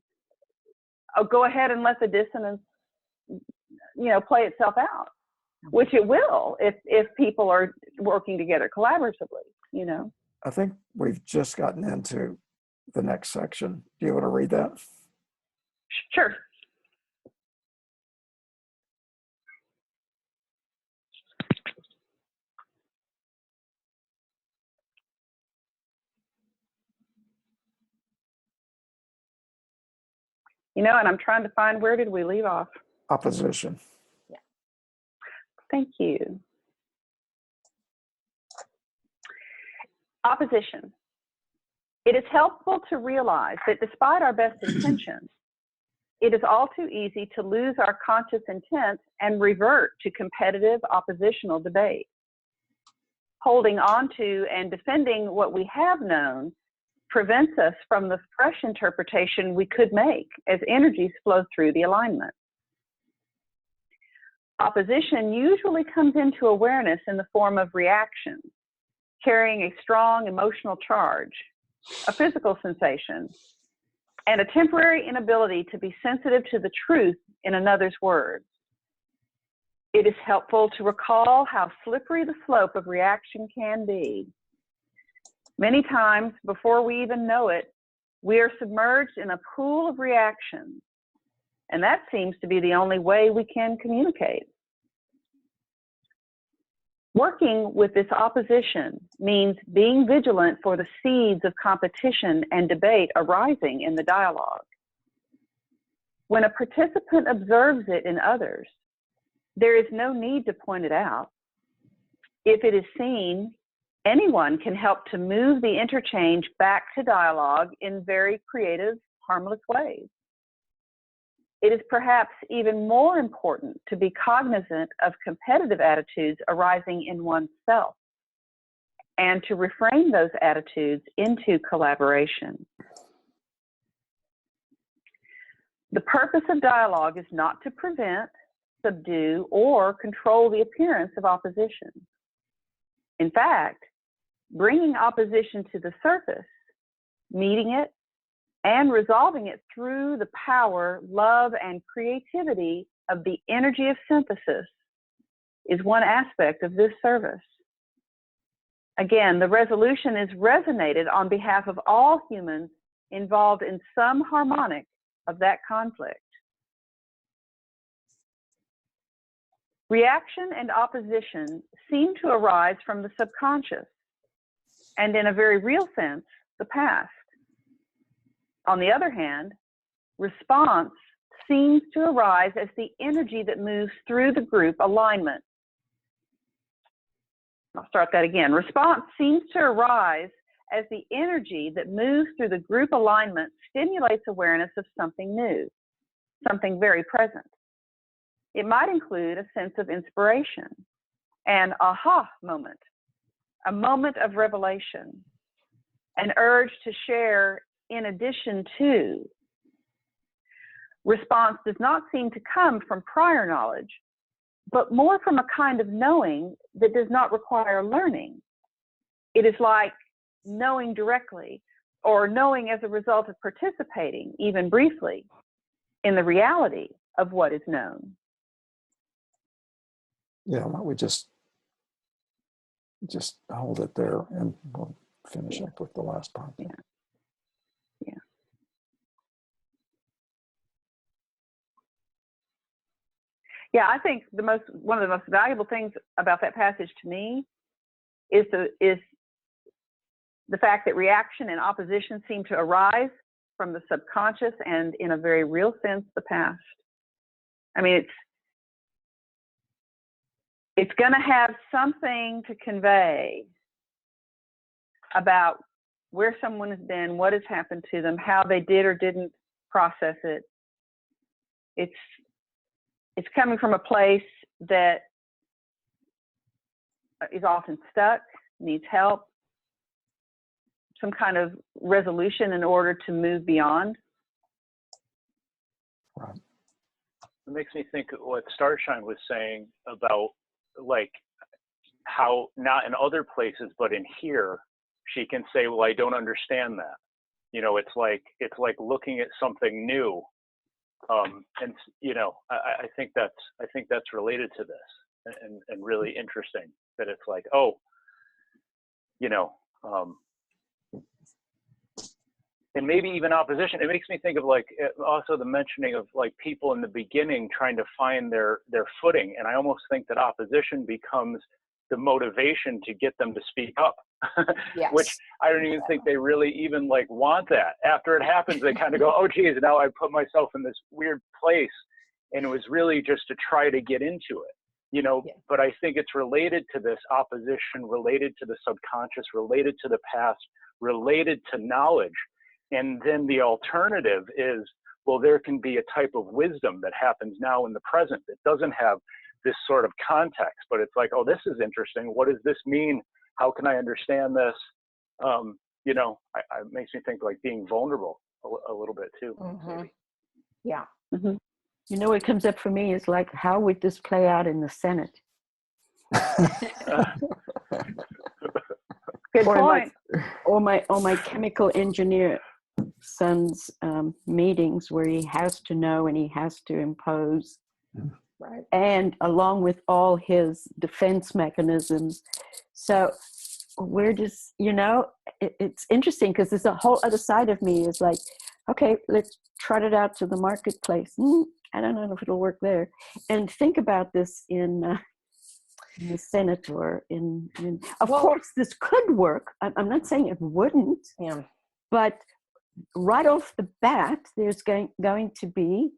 [SPEAKER 3] go ahead and let the dissonance, play itself out, which it will if people are working together collaboratively,
[SPEAKER 1] I think we've just gotten into the next section. Do you want to read that?
[SPEAKER 3] Sure. And I'm trying to find, where did we leave off?
[SPEAKER 1] Opposition.
[SPEAKER 6] Yeah.
[SPEAKER 3] Thank you. Opposition. It is helpful to realize that despite our best intentions, it is all too easy to lose our conscious intent and revert to competitive oppositional debate. Holding on to and defending what we have known prevents us from the fresh interpretation we could make as energies flow through the alignment. Opposition usually comes into awareness in the form of reaction, carrying a strong emotional charge, a physical sensation, and a temporary inability to be sensitive to the truth in another's words. It is helpful to recall how slippery the slope of reaction can be. Many times, before we even know it, we are submerged in a pool of reactions, and that seems to be the only way we can communicate. Working with this opposition means being vigilant for the seeds of competition and debate arising in the dialogue. When a participant observes it in others, there is no need to point it out. If it is seen, anyone can help to move the interchange back to dialogue in very creative, harmless ways. It is perhaps even more important to be cognizant of competitive attitudes arising in oneself and to reframe those attitudes into collaboration. The purpose of dialogue is not to prevent, subdue, or control the appearance of opposition. In fact, bringing opposition to the surface, meeting it, and resolving it through the power, love, and creativity of the energy of synthesis is one aspect of this service. Again, the resolution is resonated on behalf of all humans involved in some harmonic of that conflict. Reaction and opposition seem to arise from the subconscious, and in a very real sense, the past. On the other hand, response seems to arise as the energy that moves through the group alignment. I'll start that again. Response seems to arise as the energy that moves through the group alignment stimulates awareness of something new, something very present. It might include a sense of inspiration, an aha moment, a moment of revelation, an urge to share in addition to. Response does not seem to come from prior knowledge, but more from a kind of knowing that does not require learning. It is like knowing directly, or knowing as a result of participating, even briefly, in the reality of what is known.
[SPEAKER 1] Yeah, why don't we just hold it there and we'll finish up with the last part.
[SPEAKER 3] Yeah. Yeah. Yeah, I think one of the most valuable things about that passage to me is the fact that reaction and opposition seem to arise from the subconscious and, in a very real sense, the past. I mean, it's going to have something to convey about where someone has been, what has happened to them, how they did or didn't process it. It's coming from a place that is often stuck, needs help, some kind of resolution in order to move beyond.
[SPEAKER 1] Right.
[SPEAKER 2] It makes me think of what Starshine was saying about, like, how not in other places, but in here, she can say, well, I don't understand that. You know, it's like looking at something new. And, you know, I think that's related to this, and really interesting that it's like, oh, you know, and maybe even opposition. It makes me think of, like, also the mentioning of, like, people in the beginning trying to find their footing. And I almost think that opposition becomes the motivation to get them to speak up,
[SPEAKER 6] Yes.
[SPEAKER 2] which I don't even think they really even, like, want that. After it happens, they kind of go, oh, geez, now I put myself in this weird place. And it was really just to try to get into it, you know.
[SPEAKER 6] Yeah.
[SPEAKER 2] But I think it's related to this opposition, related to the subconscious, related to the past, related to knowledge. And then the alternative is, well, there can be a type of wisdom that happens now in the present that doesn't have this sort of context, but it's like, oh, this is interesting. What does this mean? How can I understand this? You know, it makes me think, like, being vulnerable a little bit too.
[SPEAKER 6] Mm-hmm.
[SPEAKER 2] Maybe.
[SPEAKER 6] Yeah.
[SPEAKER 3] Mm-hmm.
[SPEAKER 7] You know, what comes up for me is like, how would this play out in the Senate?
[SPEAKER 3] Good
[SPEAKER 7] Or
[SPEAKER 3] point.
[SPEAKER 7] or my chemical engineer son's meetings where he has to know and he has to impose,
[SPEAKER 6] Right.
[SPEAKER 7] and along with all his defense mechanisms. So we're just, you know, it's interesting because there's a whole other side of me is like, okay, let's trot it out to the marketplace. I don't know if it'll work there. And think about this in the Senate or in of course this could work. I'm not saying it wouldn't,
[SPEAKER 6] Yeah.
[SPEAKER 7] but right off the bat, there's going to be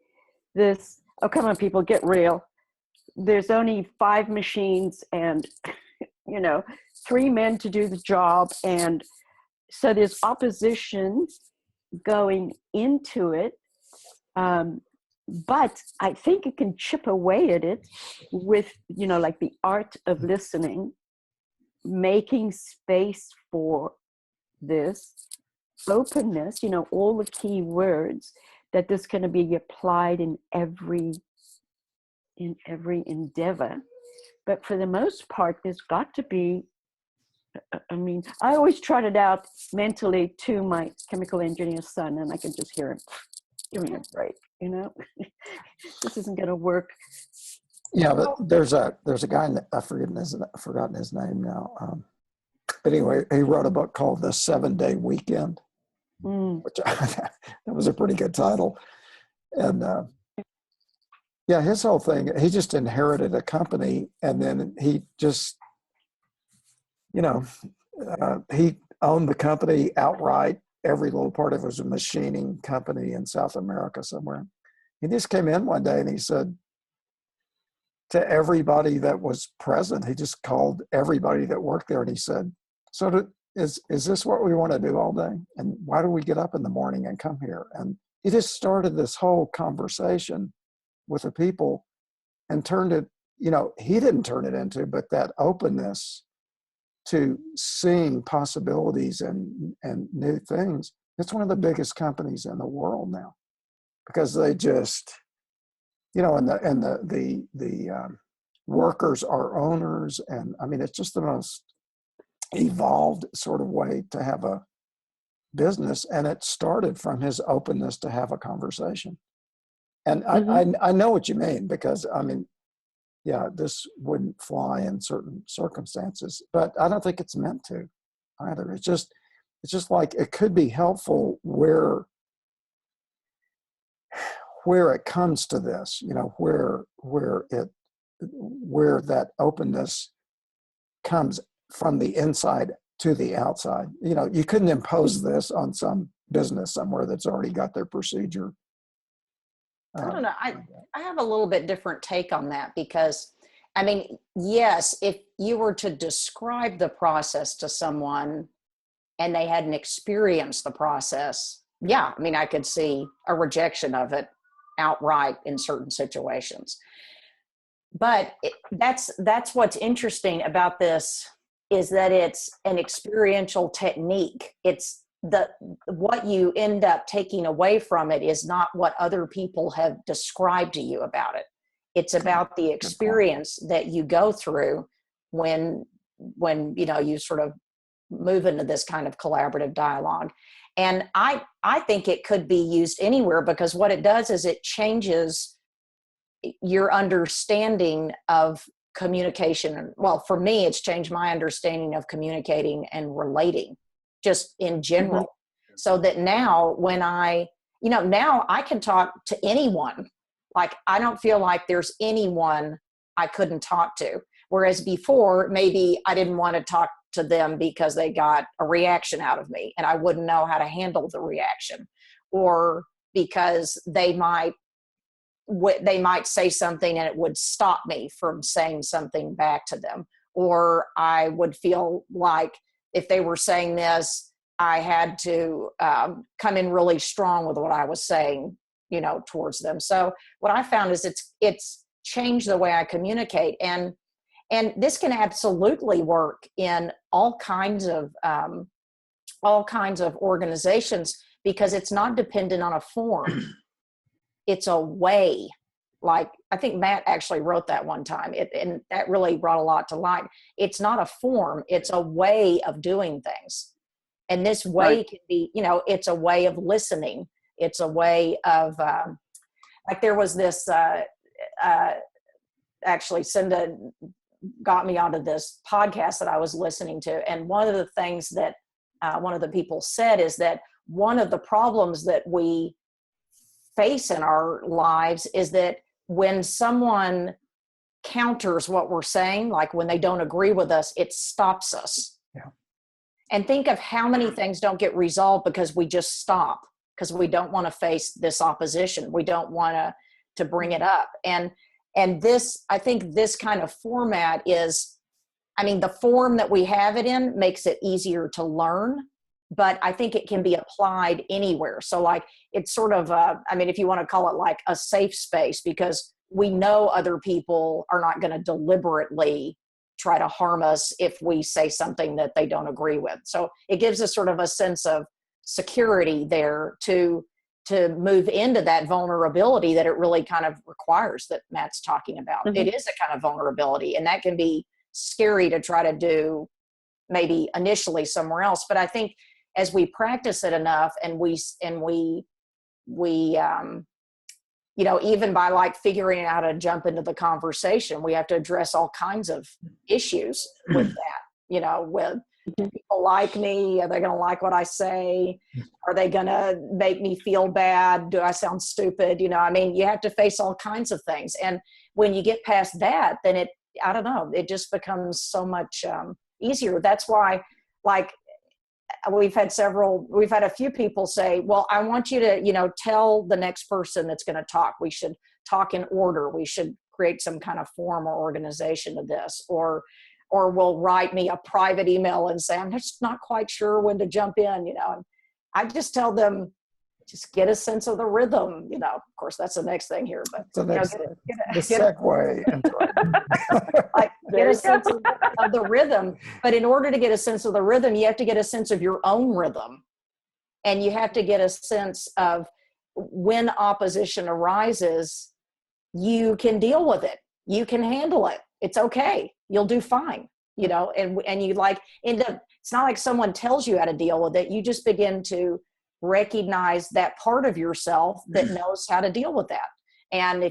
[SPEAKER 7] this, oh, come on, people, get real. There's only 5 machines and, you know, 3 men to do the job. And so there's opposition going into it. But I think it can chip away at it with, you know, like the art of listening, making space for this openness, you know, all the key words that this can be applied in every endeavor. But for the most part, there's got to be, I mean, I always trot it out mentally to my chemical engineer son, and I can just hear him, give me a break, you know, this isn't going to work.
[SPEAKER 1] Yeah, but there's a guy, I've forgotten his name now. But anyway, he wrote a book called The 7-Day Weekend, which that was a pretty good title. And yeah, his whole thing, he just inherited a company, and then he just, you know, he owned the company outright. Every little part of it was a machining company in South America somewhere. He just came in one day and he said to everybody that was present, he just called everybody that worked there and he said, so is this what we want to do all day? And why do we get up in the morning and come here? And he just started this whole conversation with the people and turned it, you know, he didn't turn it into, but that openness to seeing possibilities and new things. It's one of the biggest companies in the world now because they just, you know, and the workers are owners. And I mean, it's just the most evolved sort of way to have a business. And it started from his openness to have a conversation. And I know what you mean, because I mean, yeah, this wouldn't fly in certain circumstances, but I don't think it's meant to either. It's just like it could be helpful where it comes to this, you know, where that openness comes from the inside to the outside. You know, you couldn't impose this on some business somewhere that's already got their procedure.
[SPEAKER 6] I don't know. I have a little bit different take on that because, I mean, yes, if you were to describe the process to someone and they hadn't experienced the process, yeah, I mean, I could see a rejection of it outright in certain situations. But that's what's interesting about this is that it's an experiential technique. It's what you end up taking away from it is not what other people have described to you about it. It's about the experience that you go through when you know you sort of move into this kind of collaborative dialogue. And I think it could be used anywhere because what it does is it changes your understanding of communication. Well, for me, it's changed my understanding of communicating and relating just in general. Mm-hmm. So that now when now I can talk to anyone. Like, I don't feel like there's anyone I couldn't talk to. Whereas before, maybe I didn't want to talk to them because they got a reaction out of me and I wouldn't know how to handle the reaction, or because they might say something and it would stop me from saying something back to them. Or I would feel like if they were saying this, I had to come in really strong with what I was saying, you know, towards them. So what I found is it's changed the way I communicate. And this can absolutely work in all kinds of organizations because it's not dependent on a form. It's a way. Like, I think Matt actually wrote that one time, and that really brought a lot to light. It's not a form, it's a way of doing things. And this way can be, you know, it's a way of listening. It's a way of, like there was this, actually Cinda got me onto this podcast that I was listening to. And one of the things that one of the people said is that one of the problems that we face in our lives is that when someone counters what we're saying, like when they don't agree with us, it stops us.
[SPEAKER 1] Yeah.
[SPEAKER 6] And think of how many things don't get resolved because we just stop, because we don't want to face this opposition. We don't want to bring it up. And this, I think this kind of format is, I mean, the form that we have it in makes it easier to learn, but I think it can be applied anywhere. So like, it's sort of, I mean, if you want to call it like a safe space, because we know other people are not going to deliberately try to harm us if we say something that they don't agree with. So it gives us sort of a sense of security there to move into that vulnerability that it really kind of requires that Matt's talking about. Mm-hmm. It is a kind of vulnerability, and that can be scary to try to do maybe initially somewhere else. But I think as we practice it enough and we you know, even by like figuring out how to jump into the conversation, we have to address all kinds of issues with that, you know, with do people like me? Are they going to like what I say? Are they going to make me feel bad? Do I sound stupid? You know, I mean, you have to face all kinds of things. And when you get past that, then I don't know, it just becomes so much easier. That's why, like, we've had a few people say, well, I want you to, you know, tell the next person that's going to talk. We should talk in order. We should create some kind of form or organization to this, or will write me a private email and say, I'm just not quite sure when to jump in, you know. And I just tell them, just get a sense of the rhythm, you know. Of course, that's the next thing here, but
[SPEAKER 1] the next
[SPEAKER 6] the
[SPEAKER 1] segue.
[SPEAKER 6] Like, get a sense of the rhythm. But in order to get a sense of the rhythm, you have to get a sense of your own rhythm, and you have to get a sense of when opposition arises, you can deal with it, you can handle it. It's okay. You'll do fine, you know, and you like end up, it's not like someone tells you how to deal with it. You just begin to recognize that part of yourself that knows how to deal with that. And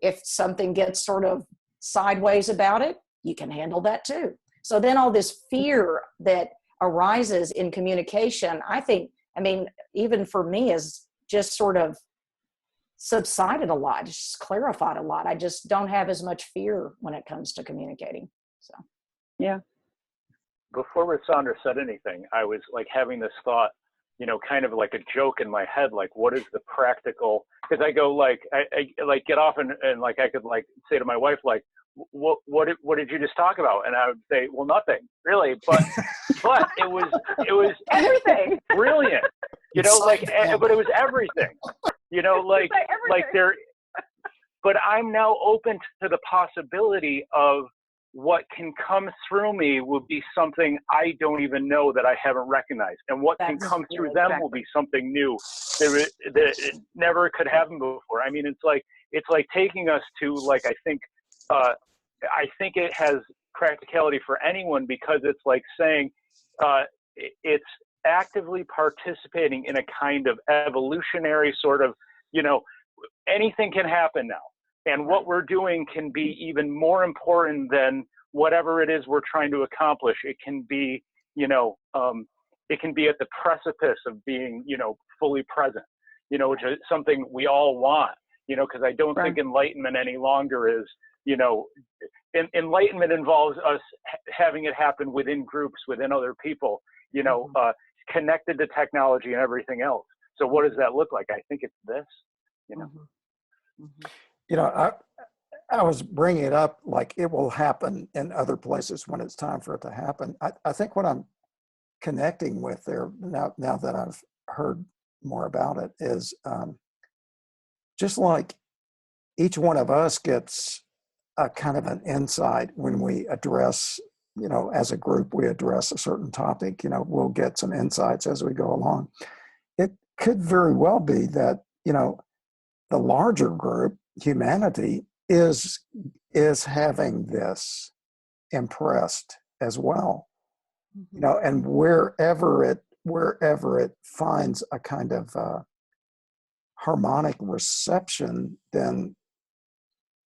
[SPEAKER 6] if something gets sort of sideways about it, you can handle that too. So then all this fear that arises in communication, I think, I mean, even for me, is just sort of subsided a lot, just clarified a lot. I just don't have as much fear when it comes to communicating. So,
[SPEAKER 3] yeah.
[SPEAKER 2] before Sandra said anything, I was like having this thought, you know, kind of like a joke in my head, like what is the practical, because I go like, I like get off and like I could like say to my wife, like, what did you just talk about? And I would say, well, nothing really, but it was
[SPEAKER 3] Everything.
[SPEAKER 2] brilliant, you know, like, but it was everything, you know, like there, but I'm now open to the possibility of what can come through me will be something I don't even know that I haven't recognized. And what can come through them will be something new that it never could happen before. I mean, it's like taking us to like, I think it has practicality for anyone, because it's like saying it's actively participating in a kind of evolutionary sort of, you know, anything can happen now. And what we're doing can be even more important than whatever it is we're trying to accomplish. It can be, you know, it can be at the precipice of being, you know, fully present, you know, which is something we all want, you know, because I don't think enlightenment any longer is, you know, enlightenment involves us having it happen within groups, within other people, you know, connected to technology and everything else. So what does that look like? I think it's this, you know.
[SPEAKER 1] You know, I was bringing it up like it will happen in other places when it's time for it to happen. I think what I'm connecting with there now that I've heard more about it is just like each one of us gets a kind of an insight when we address, you know, as a group, we address a certain topic, you know, we'll get some insights as we go along. It could very well be that, you know, the larger group, humanity, is having this impressed as well, you know, and wherever it finds a kind of harmonic reception, then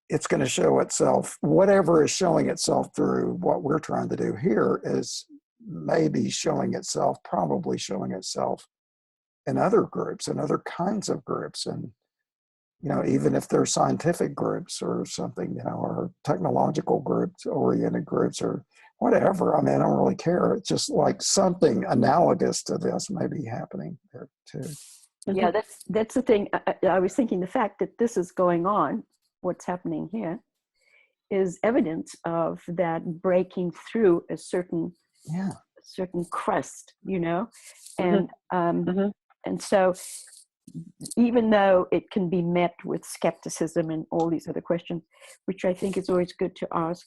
[SPEAKER 1] it's going to show itself. Whatever is showing itself through what we're trying to do here is maybe probably showing itself in other groups and other kinds of groups. And you know, even if they're scientific groups or something, you know, or technological groups, oriented groups, or whatever. I mean, I don't really care. It's just like something analogous to this may be happening there too.
[SPEAKER 7] Yeah, that's the thing. I was thinking the fact that this is going on, what's happening here, is evidence of that breaking through a certain crust, you know, and and so even though it can be met with skepticism and all these other questions, which I think is always good to ask,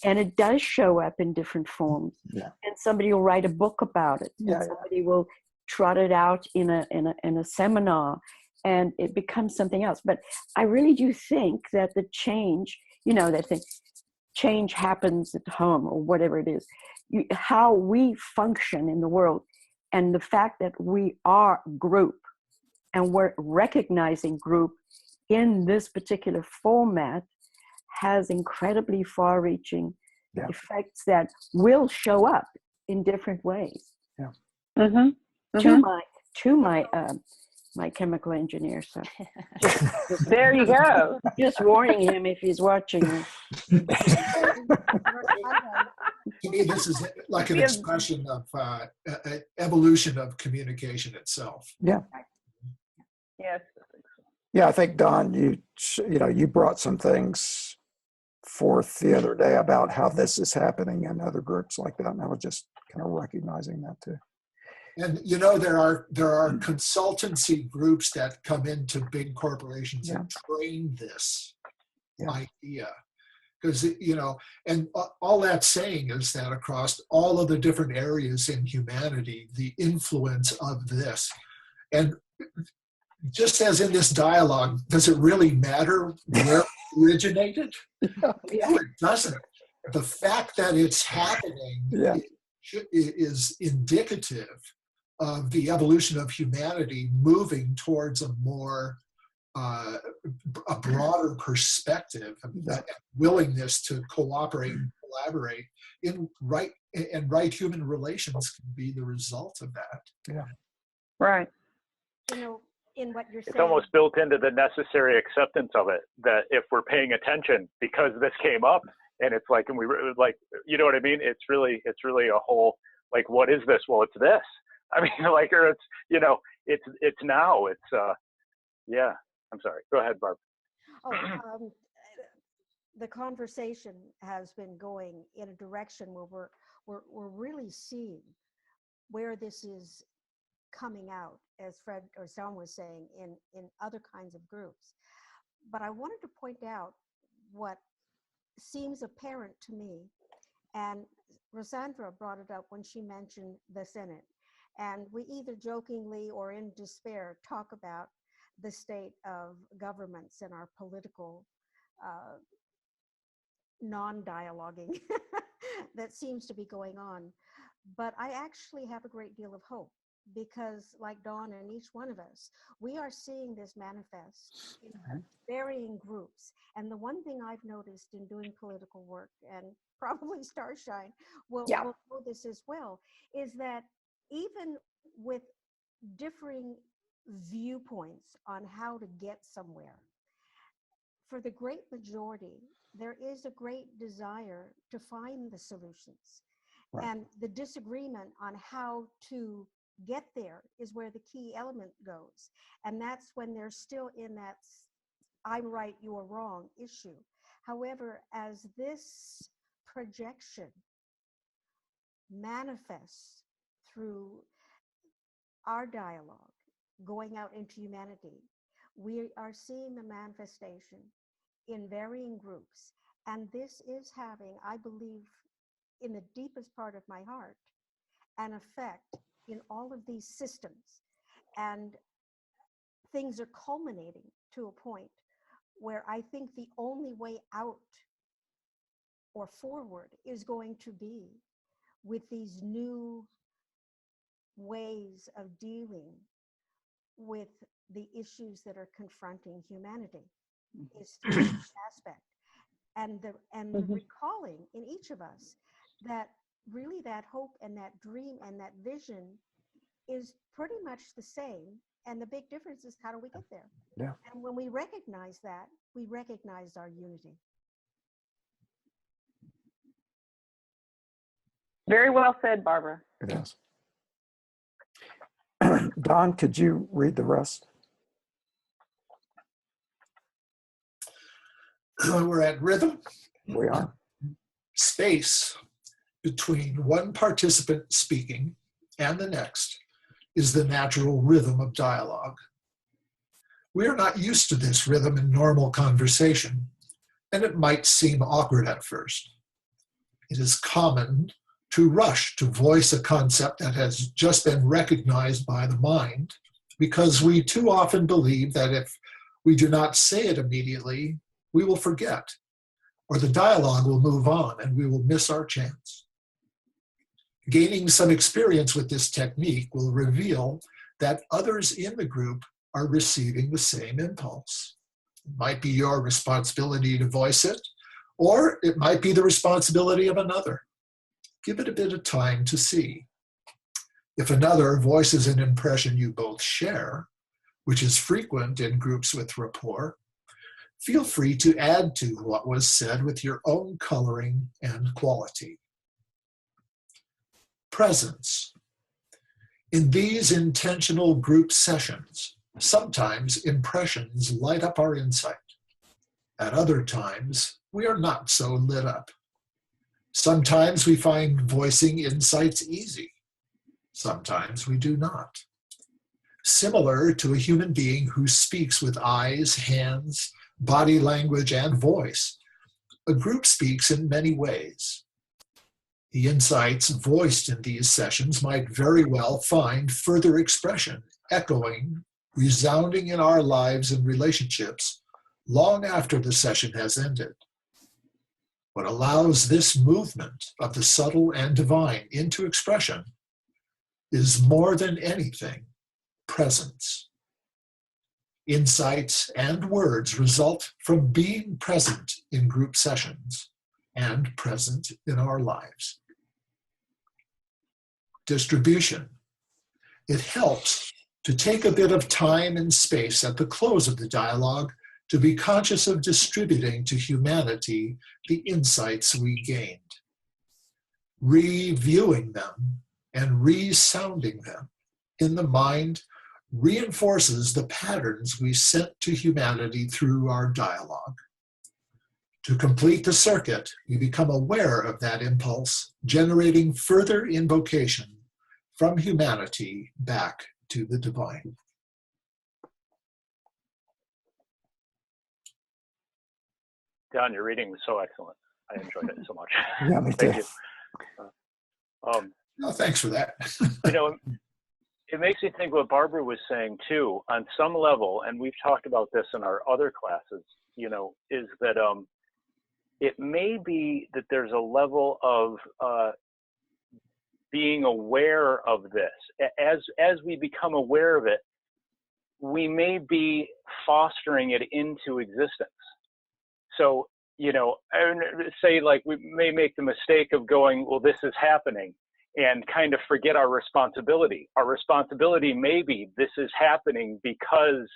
[SPEAKER 7] and it does show up in different forms.
[SPEAKER 1] Yeah.
[SPEAKER 7] And somebody will write a book about it.
[SPEAKER 1] Yeah,
[SPEAKER 7] and somebody will trot it out in a seminar, and it becomes something else. But I really do think that the change, you know, that thing, change happens at home or whatever it is. How we function in the world, and the fact that we are group. And we're recognizing group in this particular format has incredibly far-reaching effects that will show up in different ways.
[SPEAKER 1] Yeah.
[SPEAKER 7] To my chemical engineer. So
[SPEAKER 3] There you go.
[SPEAKER 7] Just warning him if he's watching.
[SPEAKER 4] To me, this is like an expression of evolution of communication itself.
[SPEAKER 1] Yeah.
[SPEAKER 3] Yes.
[SPEAKER 1] Yeah, I think Don, you brought some things forth the other day about how this is happening in other groups like that, and I was just kind of recognizing that too.
[SPEAKER 4] And you know, there are consultancy groups that come into big corporations and train this idea, because you know, and all that's saying is that across all of the different areas in humanity, the influence of this, and just as in this dialogue, does it really matter where it originated? No, it doesn't. The fact that it's happening is indicative of the evolution of humanity moving towards a more a broader perspective, that willingness to cooperate and collaborate in right human relations can be the result of that.
[SPEAKER 1] Yeah.
[SPEAKER 3] Right.
[SPEAKER 5] You know, in what you're saying.
[SPEAKER 2] It's almost built into the necessary acceptance of it, that if we're paying attention, because this came up, and it's like, and we like, you know what I mean? It's really a whole, like, what is this? Well, it's this. I mean, like, or it's, you know, it's now. It's yeah. I'm sorry. Go ahead, Barb.
[SPEAKER 5] Oh, the conversation has been going in a direction where we're really seeing where this is coming out, as Fred or Sam was saying, in other kinds of groups. But I wanted to point out what seems apparent to me, and Rosandra brought it up when she mentioned the Senate. And we either jokingly or in despair talk about the state of governments and our political non-dialoguing that seems to be going on. But I actually have a great deal of hope, because like Dawn and each one of us, we are seeing this manifest in varying groups. And the one thing I've noticed in doing political work, and probably Starshine will know this as well, is that even with differing viewpoints on how to get somewhere, for the great majority, there is a great desire to find the solutions. Right. And the disagreement on how to get there is where the key element goes. And that's when they're still in that I'm right, you're wrong issue. However, as this projection manifests through our dialogue going out into humanity, we are seeing the manifestation in varying groups. And this is having, I believe, in the deepest part of my heart, an effect in all of these systems. And things are culminating to a point where I think the only way out or forward is going to be with these new ways of dealing with the issues that are confronting humanity. Is the aspect. And the recalling in each of us that really that hope and that dream and that vision is pretty much the same. And the big difference is, how do we get there?
[SPEAKER 1] Yeah.
[SPEAKER 5] And when we recognize that, we recognize our unity.
[SPEAKER 3] Very well said, Barbara.
[SPEAKER 1] It is. Don, could you read the rest?
[SPEAKER 4] We're at rhythm.
[SPEAKER 1] We are.
[SPEAKER 4] Space between one participant speaking and the next is the natural rhythm of dialogue. We are not used to this rhythm in normal conversation, and it might seem awkward at first. It is common to rush to voice a concept that has just been recognized by the mind, because we too often believe that if we do not say it immediately, we will forget, or the dialogue will move on and we will miss our chance. Gaining some experience with this technique will reveal that others in the group are receiving the same impulse. It might be your responsibility to voice it, or it might be the responsibility of another. Give it a bit of time to see. If another voices an impression you both share, which is frequent in groups with rapport, feel free to add to what was said with your own coloring and quality. Presence. In these intentional group sessions, sometimes impressions light up our insight. At other times, we are not so lit up. Sometimes we find voicing insights easy. Sometimes we do not. Similar to a human being who speaks with eyes, hands, body language, and voice, a group speaks in many ways. The insights voiced in these sessions might very well find further expression, echoing, resounding in our lives and relationships long after the session has ended. What allows this movement of the subtle and divine into expression is more than anything presence. Insights and words result from being present in group sessions and present in our lives. Distribution. It helps to take a bit of time and space at the close of the dialogue to be conscious of distributing to humanity the insights we gained, reviewing them and resounding them in the mind reinforces the patterns we sent to humanity through our dialogue. To complete the circuit, we become aware of that impulse, generating further invocation from humanity back to the divine.
[SPEAKER 2] Don, your reading was so excellent. I enjoyed it so much.
[SPEAKER 1] Yeah, me too.
[SPEAKER 2] Thank you.
[SPEAKER 4] No, thanks for that.
[SPEAKER 2] You know, it makes me think what Barbara was saying too, on some level, and we've talked about this in our other classes, you know, is that it may be that there's a level of being aware of this. As we become aware of it, we may be fostering it into existence. So, you know, say like we may make the mistake of going, well, this is happening, and kind of forget our responsibility. Our responsibility may be this is happening because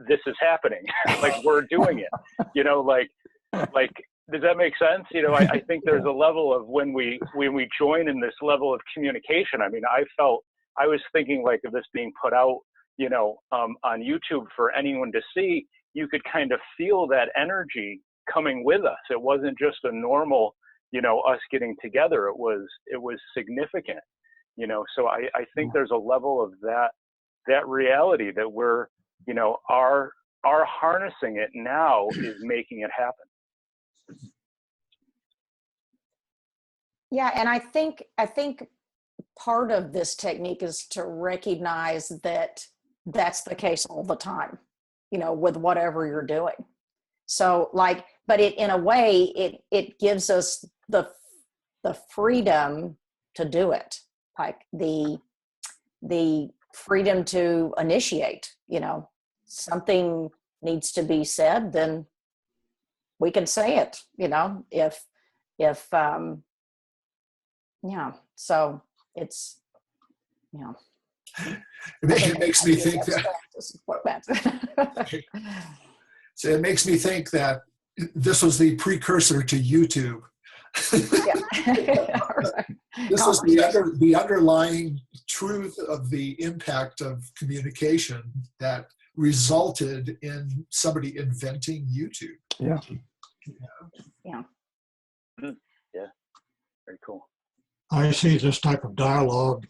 [SPEAKER 2] this is happening. Like we're doing it, you know, like, does that make sense? You know, I think there's a level of when we join in this level of communication. I mean, I was thinking like of this being put out, you know, on YouTube for anyone to see. You could kind of feel that energy coming with us. It wasn't just a normal, you know, us getting together. It was significant, you know. So I think there's a level of that reality that we're, you know, our harnessing it now is making it happen.
[SPEAKER 6] Yeah, and I think part of this technique is to recognize that that's the case all the time, you know, with whatever you're doing. So like, but it, in a way, it gives us the freedom to do it, like the freedom to initiate. You know, something needs to be said, then we can say it. You know, if yeah. So it's, you know.
[SPEAKER 4] It makes me think that. So it makes me think that this was the precursor to YouTube. This was the underlying truth of the impact of communication that resulted in somebody inventing YouTube.
[SPEAKER 1] Yeah.
[SPEAKER 6] Yeah.
[SPEAKER 2] Yeah. Very cool.
[SPEAKER 8] I see this type of dialogue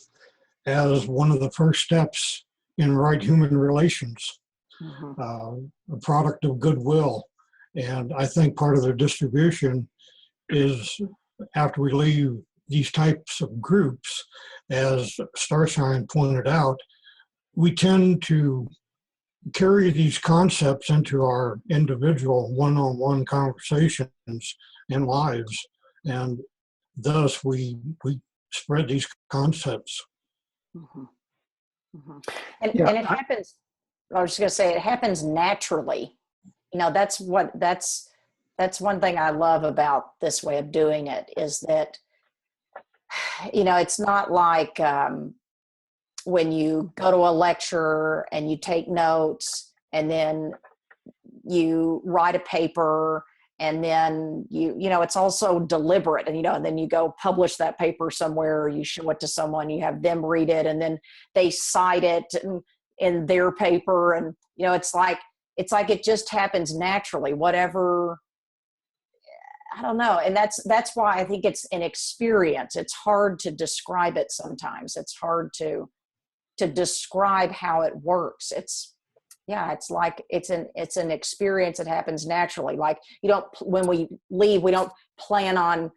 [SPEAKER 8] as one of the first steps in right human relations, a product of goodwill. And I think part of the distribution is after we leave these types of groups, as Starshine pointed out, we tend to carry these concepts into our individual one-on-one conversations and lives. And thus we spread these concepts.
[SPEAKER 6] And it happens, I was just going to say, it happens naturally. You know, that's one thing I love about this way of doing it is that, you know, it's not like when you go to a lecture and you take notes and then you write a paper and then you know, it's also deliberate, and, you know, and then you go publish that paper somewhere, you show it to someone, you have them read it, and then they cite it in their paper. And, you know, it's like it just happens naturally, whatever, I don't know. And that's why I think it's an experience. It's hard to describe it sometimes. It's hard to describe how it works. It's like it's an experience that happens naturally. Like, when we leave, we don't plan on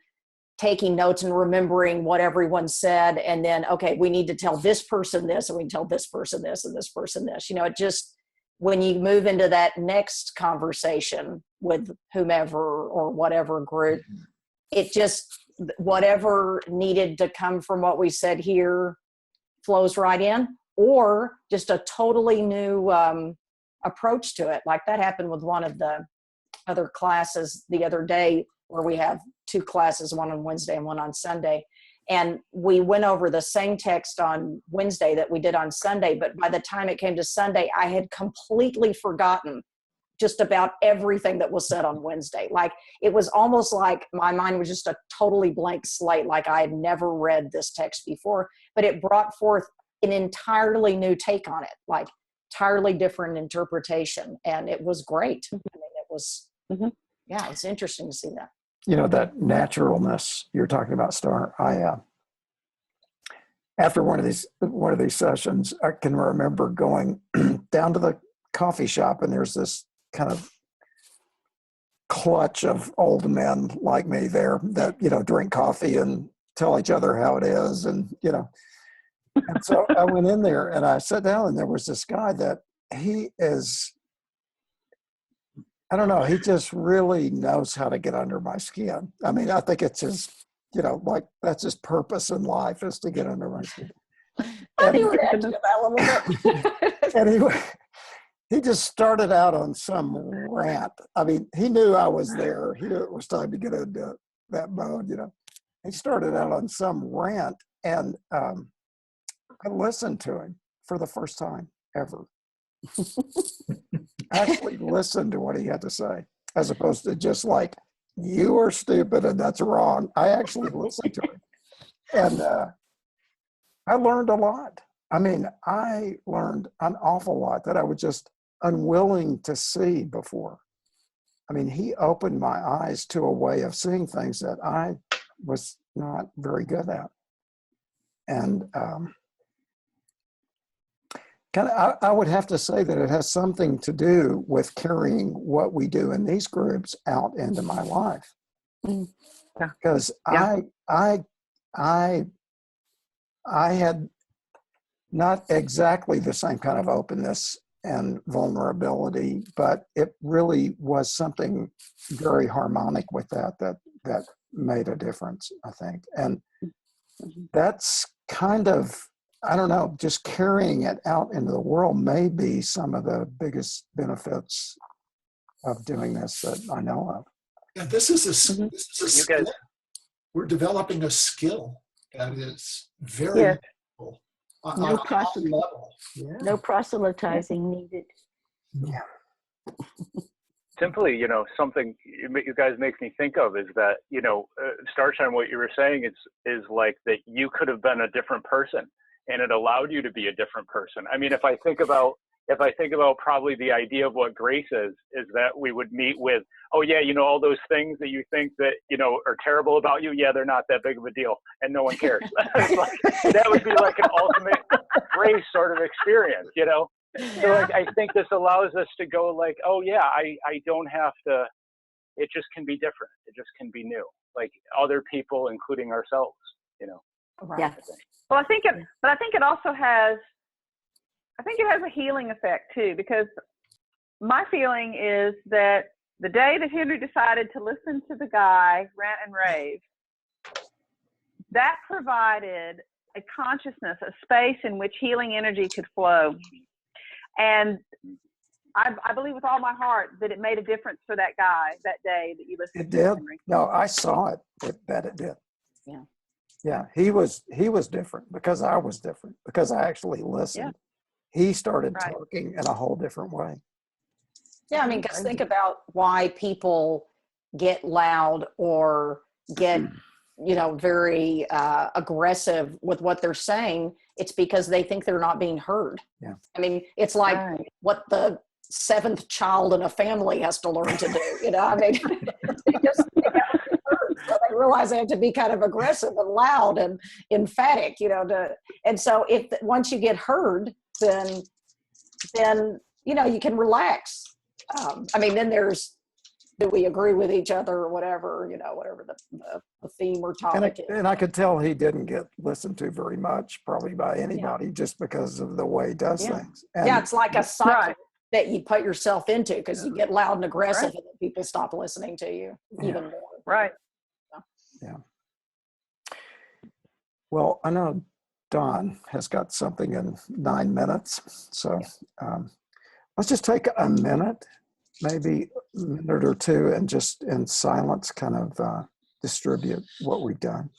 [SPEAKER 6] taking notes and remembering what everyone said, and then, okay, we need to tell this person this, and we can tell this person this, and this person this. You know, it just, when you move into that next conversation with whomever or whatever group, it just, whatever needed to come from what we said here flows right in, or just a totally new approach to it. Like that happened with one of the other classes the other day, where we have two classes, one on Wednesday and one on Sunday. And we went over the same text on Wednesday that we did on Sunday, but by the time it came to Sunday, I had completely forgotten just about everything that was said on Wednesday. Like, it was almost like my mind was just a totally blank slate, like I had never read this text before, but it brought forth an entirely new take on it, like entirely different interpretation. And it was great. I mean, it was, yeah, it's interesting to see that.
[SPEAKER 1] You know, that naturalness you're talking about, Star. After one of these sessions, I can remember going down to the coffee shop, and there's this kind of clutch of old men like me there that, you know, drink coffee and tell each other how it is, and, you know. And so I went in there and I sat down, and there was this guy that he is, I don't know, he just really knows how to get under my skin. I mean, I think it's his, you know, like that's his purpose in life, is to get under my skin.
[SPEAKER 6] I knew it had to that a little bit.
[SPEAKER 1] And he just started out on some rant. I mean, he knew I was there. He knew it was time to get into that mode, you know. He started out on some rant, and I listened to him for the first time ever. I actually listened to what he had to say, as opposed to just like, you are stupid and that's wrong. I actually listened to him. And I learned a lot. I mean, I learned an awful lot that I was just unwilling to see before. I mean, he opened my eyes to a way of seeing things that I was not very good at. And I would have to say that it has something to do with carrying what we do in these groups out into my life. Because I had not exactly the same kind of openness and vulnerability, but it really was something very harmonic with that made a difference, I think. And that's kind of, I don't know, just carrying it out into the world may be some of the biggest benefits of doing this that I know of.
[SPEAKER 4] Yeah, this is a
[SPEAKER 2] You
[SPEAKER 4] skill.
[SPEAKER 2] guys,
[SPEAKER 4] We're developing a skill that is very useful on
[SPEAKER 7] No
[SPEAKER 4] a high
[SPEAKER 7] proselytizing.
[SPEAKER 4] level.
[SPEAKER 7] No proselytizing needed.
[SPEAKER 1] Yeah.
[SPEAKER 2] simply, you know, something you guys make me think of is that, you know, Starshine, what you were saying is like that you could have been a different person, and it allowed you to be a different person. I mean, if I think about probably the idea of what grace is that we would meet with, oh yeah, you know, all those things that you think that, you know, are terrible about you, yeah, they're not that big of a deal and no one cares. Like, that would be like an ultimate grace sort of experience, you know? So like, I think this allows us to go like, oh yeah, I don't have to, it just can be different. It just can be new, like other people, including ourselves, you know?
[SPEAKER 7] Yeah.
[SPEAKER 3] Well, I think it also has, I think it has a healing effect too, because my feeling is that the day that Henry decided to listen to the guy rant and rave, that provided a consciousness, a space in which healing energy could flow. And I believe with all my heart that it made a difference for that guy that day that you listened
[SPEAKER 1] It
[SPEAKER 3] to
[SPEAKER 1] did.
[SPEAKER 3] Henry.
[SPEAKER 1] No, I saw it, that it did.
[SPEAKER 6] Yeah.
[SPEAKER 1] Yeah, he was different because I was different, because I actually listened. He started
[SPEAKER 3] Right.
[SPEAKER 1] talking in a whole different way.
[SPEAKER 6] Yeah, I mean, because think about why people get loud or get, you know, very aggressive with what they're saying. It's because they think they're not being heard.
[SPEAKER 1] Yeah.
[SPEAKER 6] I mean, it's like what the seventh child in a family has to learn to do. You know, I mean, they haven't been heard, so they realize they have to be kind of aggressive and loud and emphatic. You know, and so if once you get heard, then you know you can relax. I mean, then there's, do we agree with each other or whatever, you know, whatever the theme or topic is.
[SPEAKER 1] And I could tell he didn't get listened to very much, probably by anybody, just because of the way he does things. And
[SPEAKER 6] it's like a cycle that you put yourself into, because you get loud and aggressive and then people stop listening to you even more.
[SPEAKER 3] Right.
[SPEAKER 1] Yeah. Well, I know Don has got something in 9 minutes. So let's just take a minute, maybe a minute or two, and just in silence kind of distribute what we've done.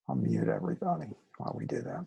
[SPEAKER 1] I'll mute everybody while we do that.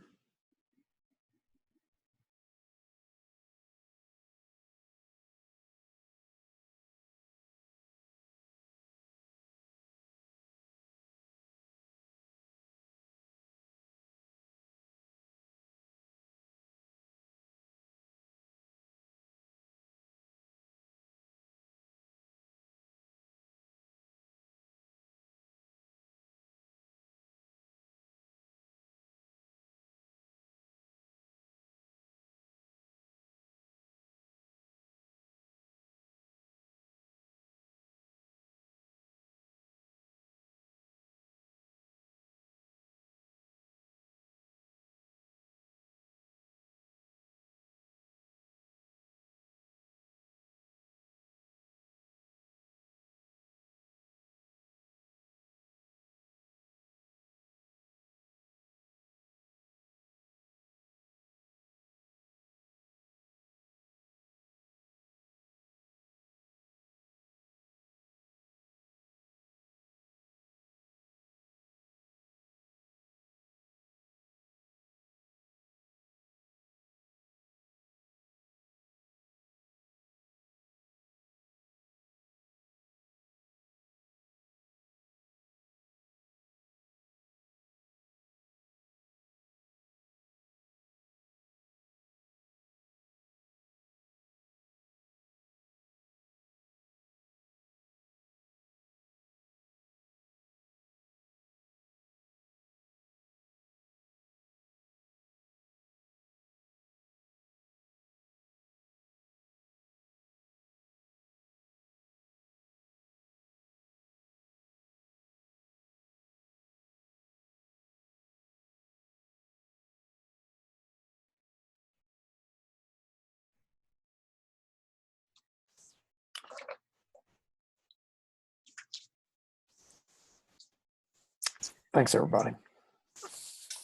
[SPEAKER 9] Thanks, everybody.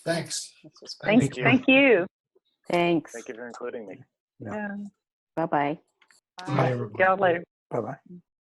[SPEAKER 4] Thanks.
[SPEAKER 3] Thank
[SPEAKER 2] you.
[SPEAKER 3] Thank you.
[SPEAKER 7] Thanks.
[SPEAKER 2] Thank you for including me.
[SPEAKER 3] Yeah.
[SPEAKER 7] Bye-bye.
[SPEAKER 8] Bye, everybody.
[SPEAKER 3] See y'all later.
[SPEAKER 9] Bye-bye.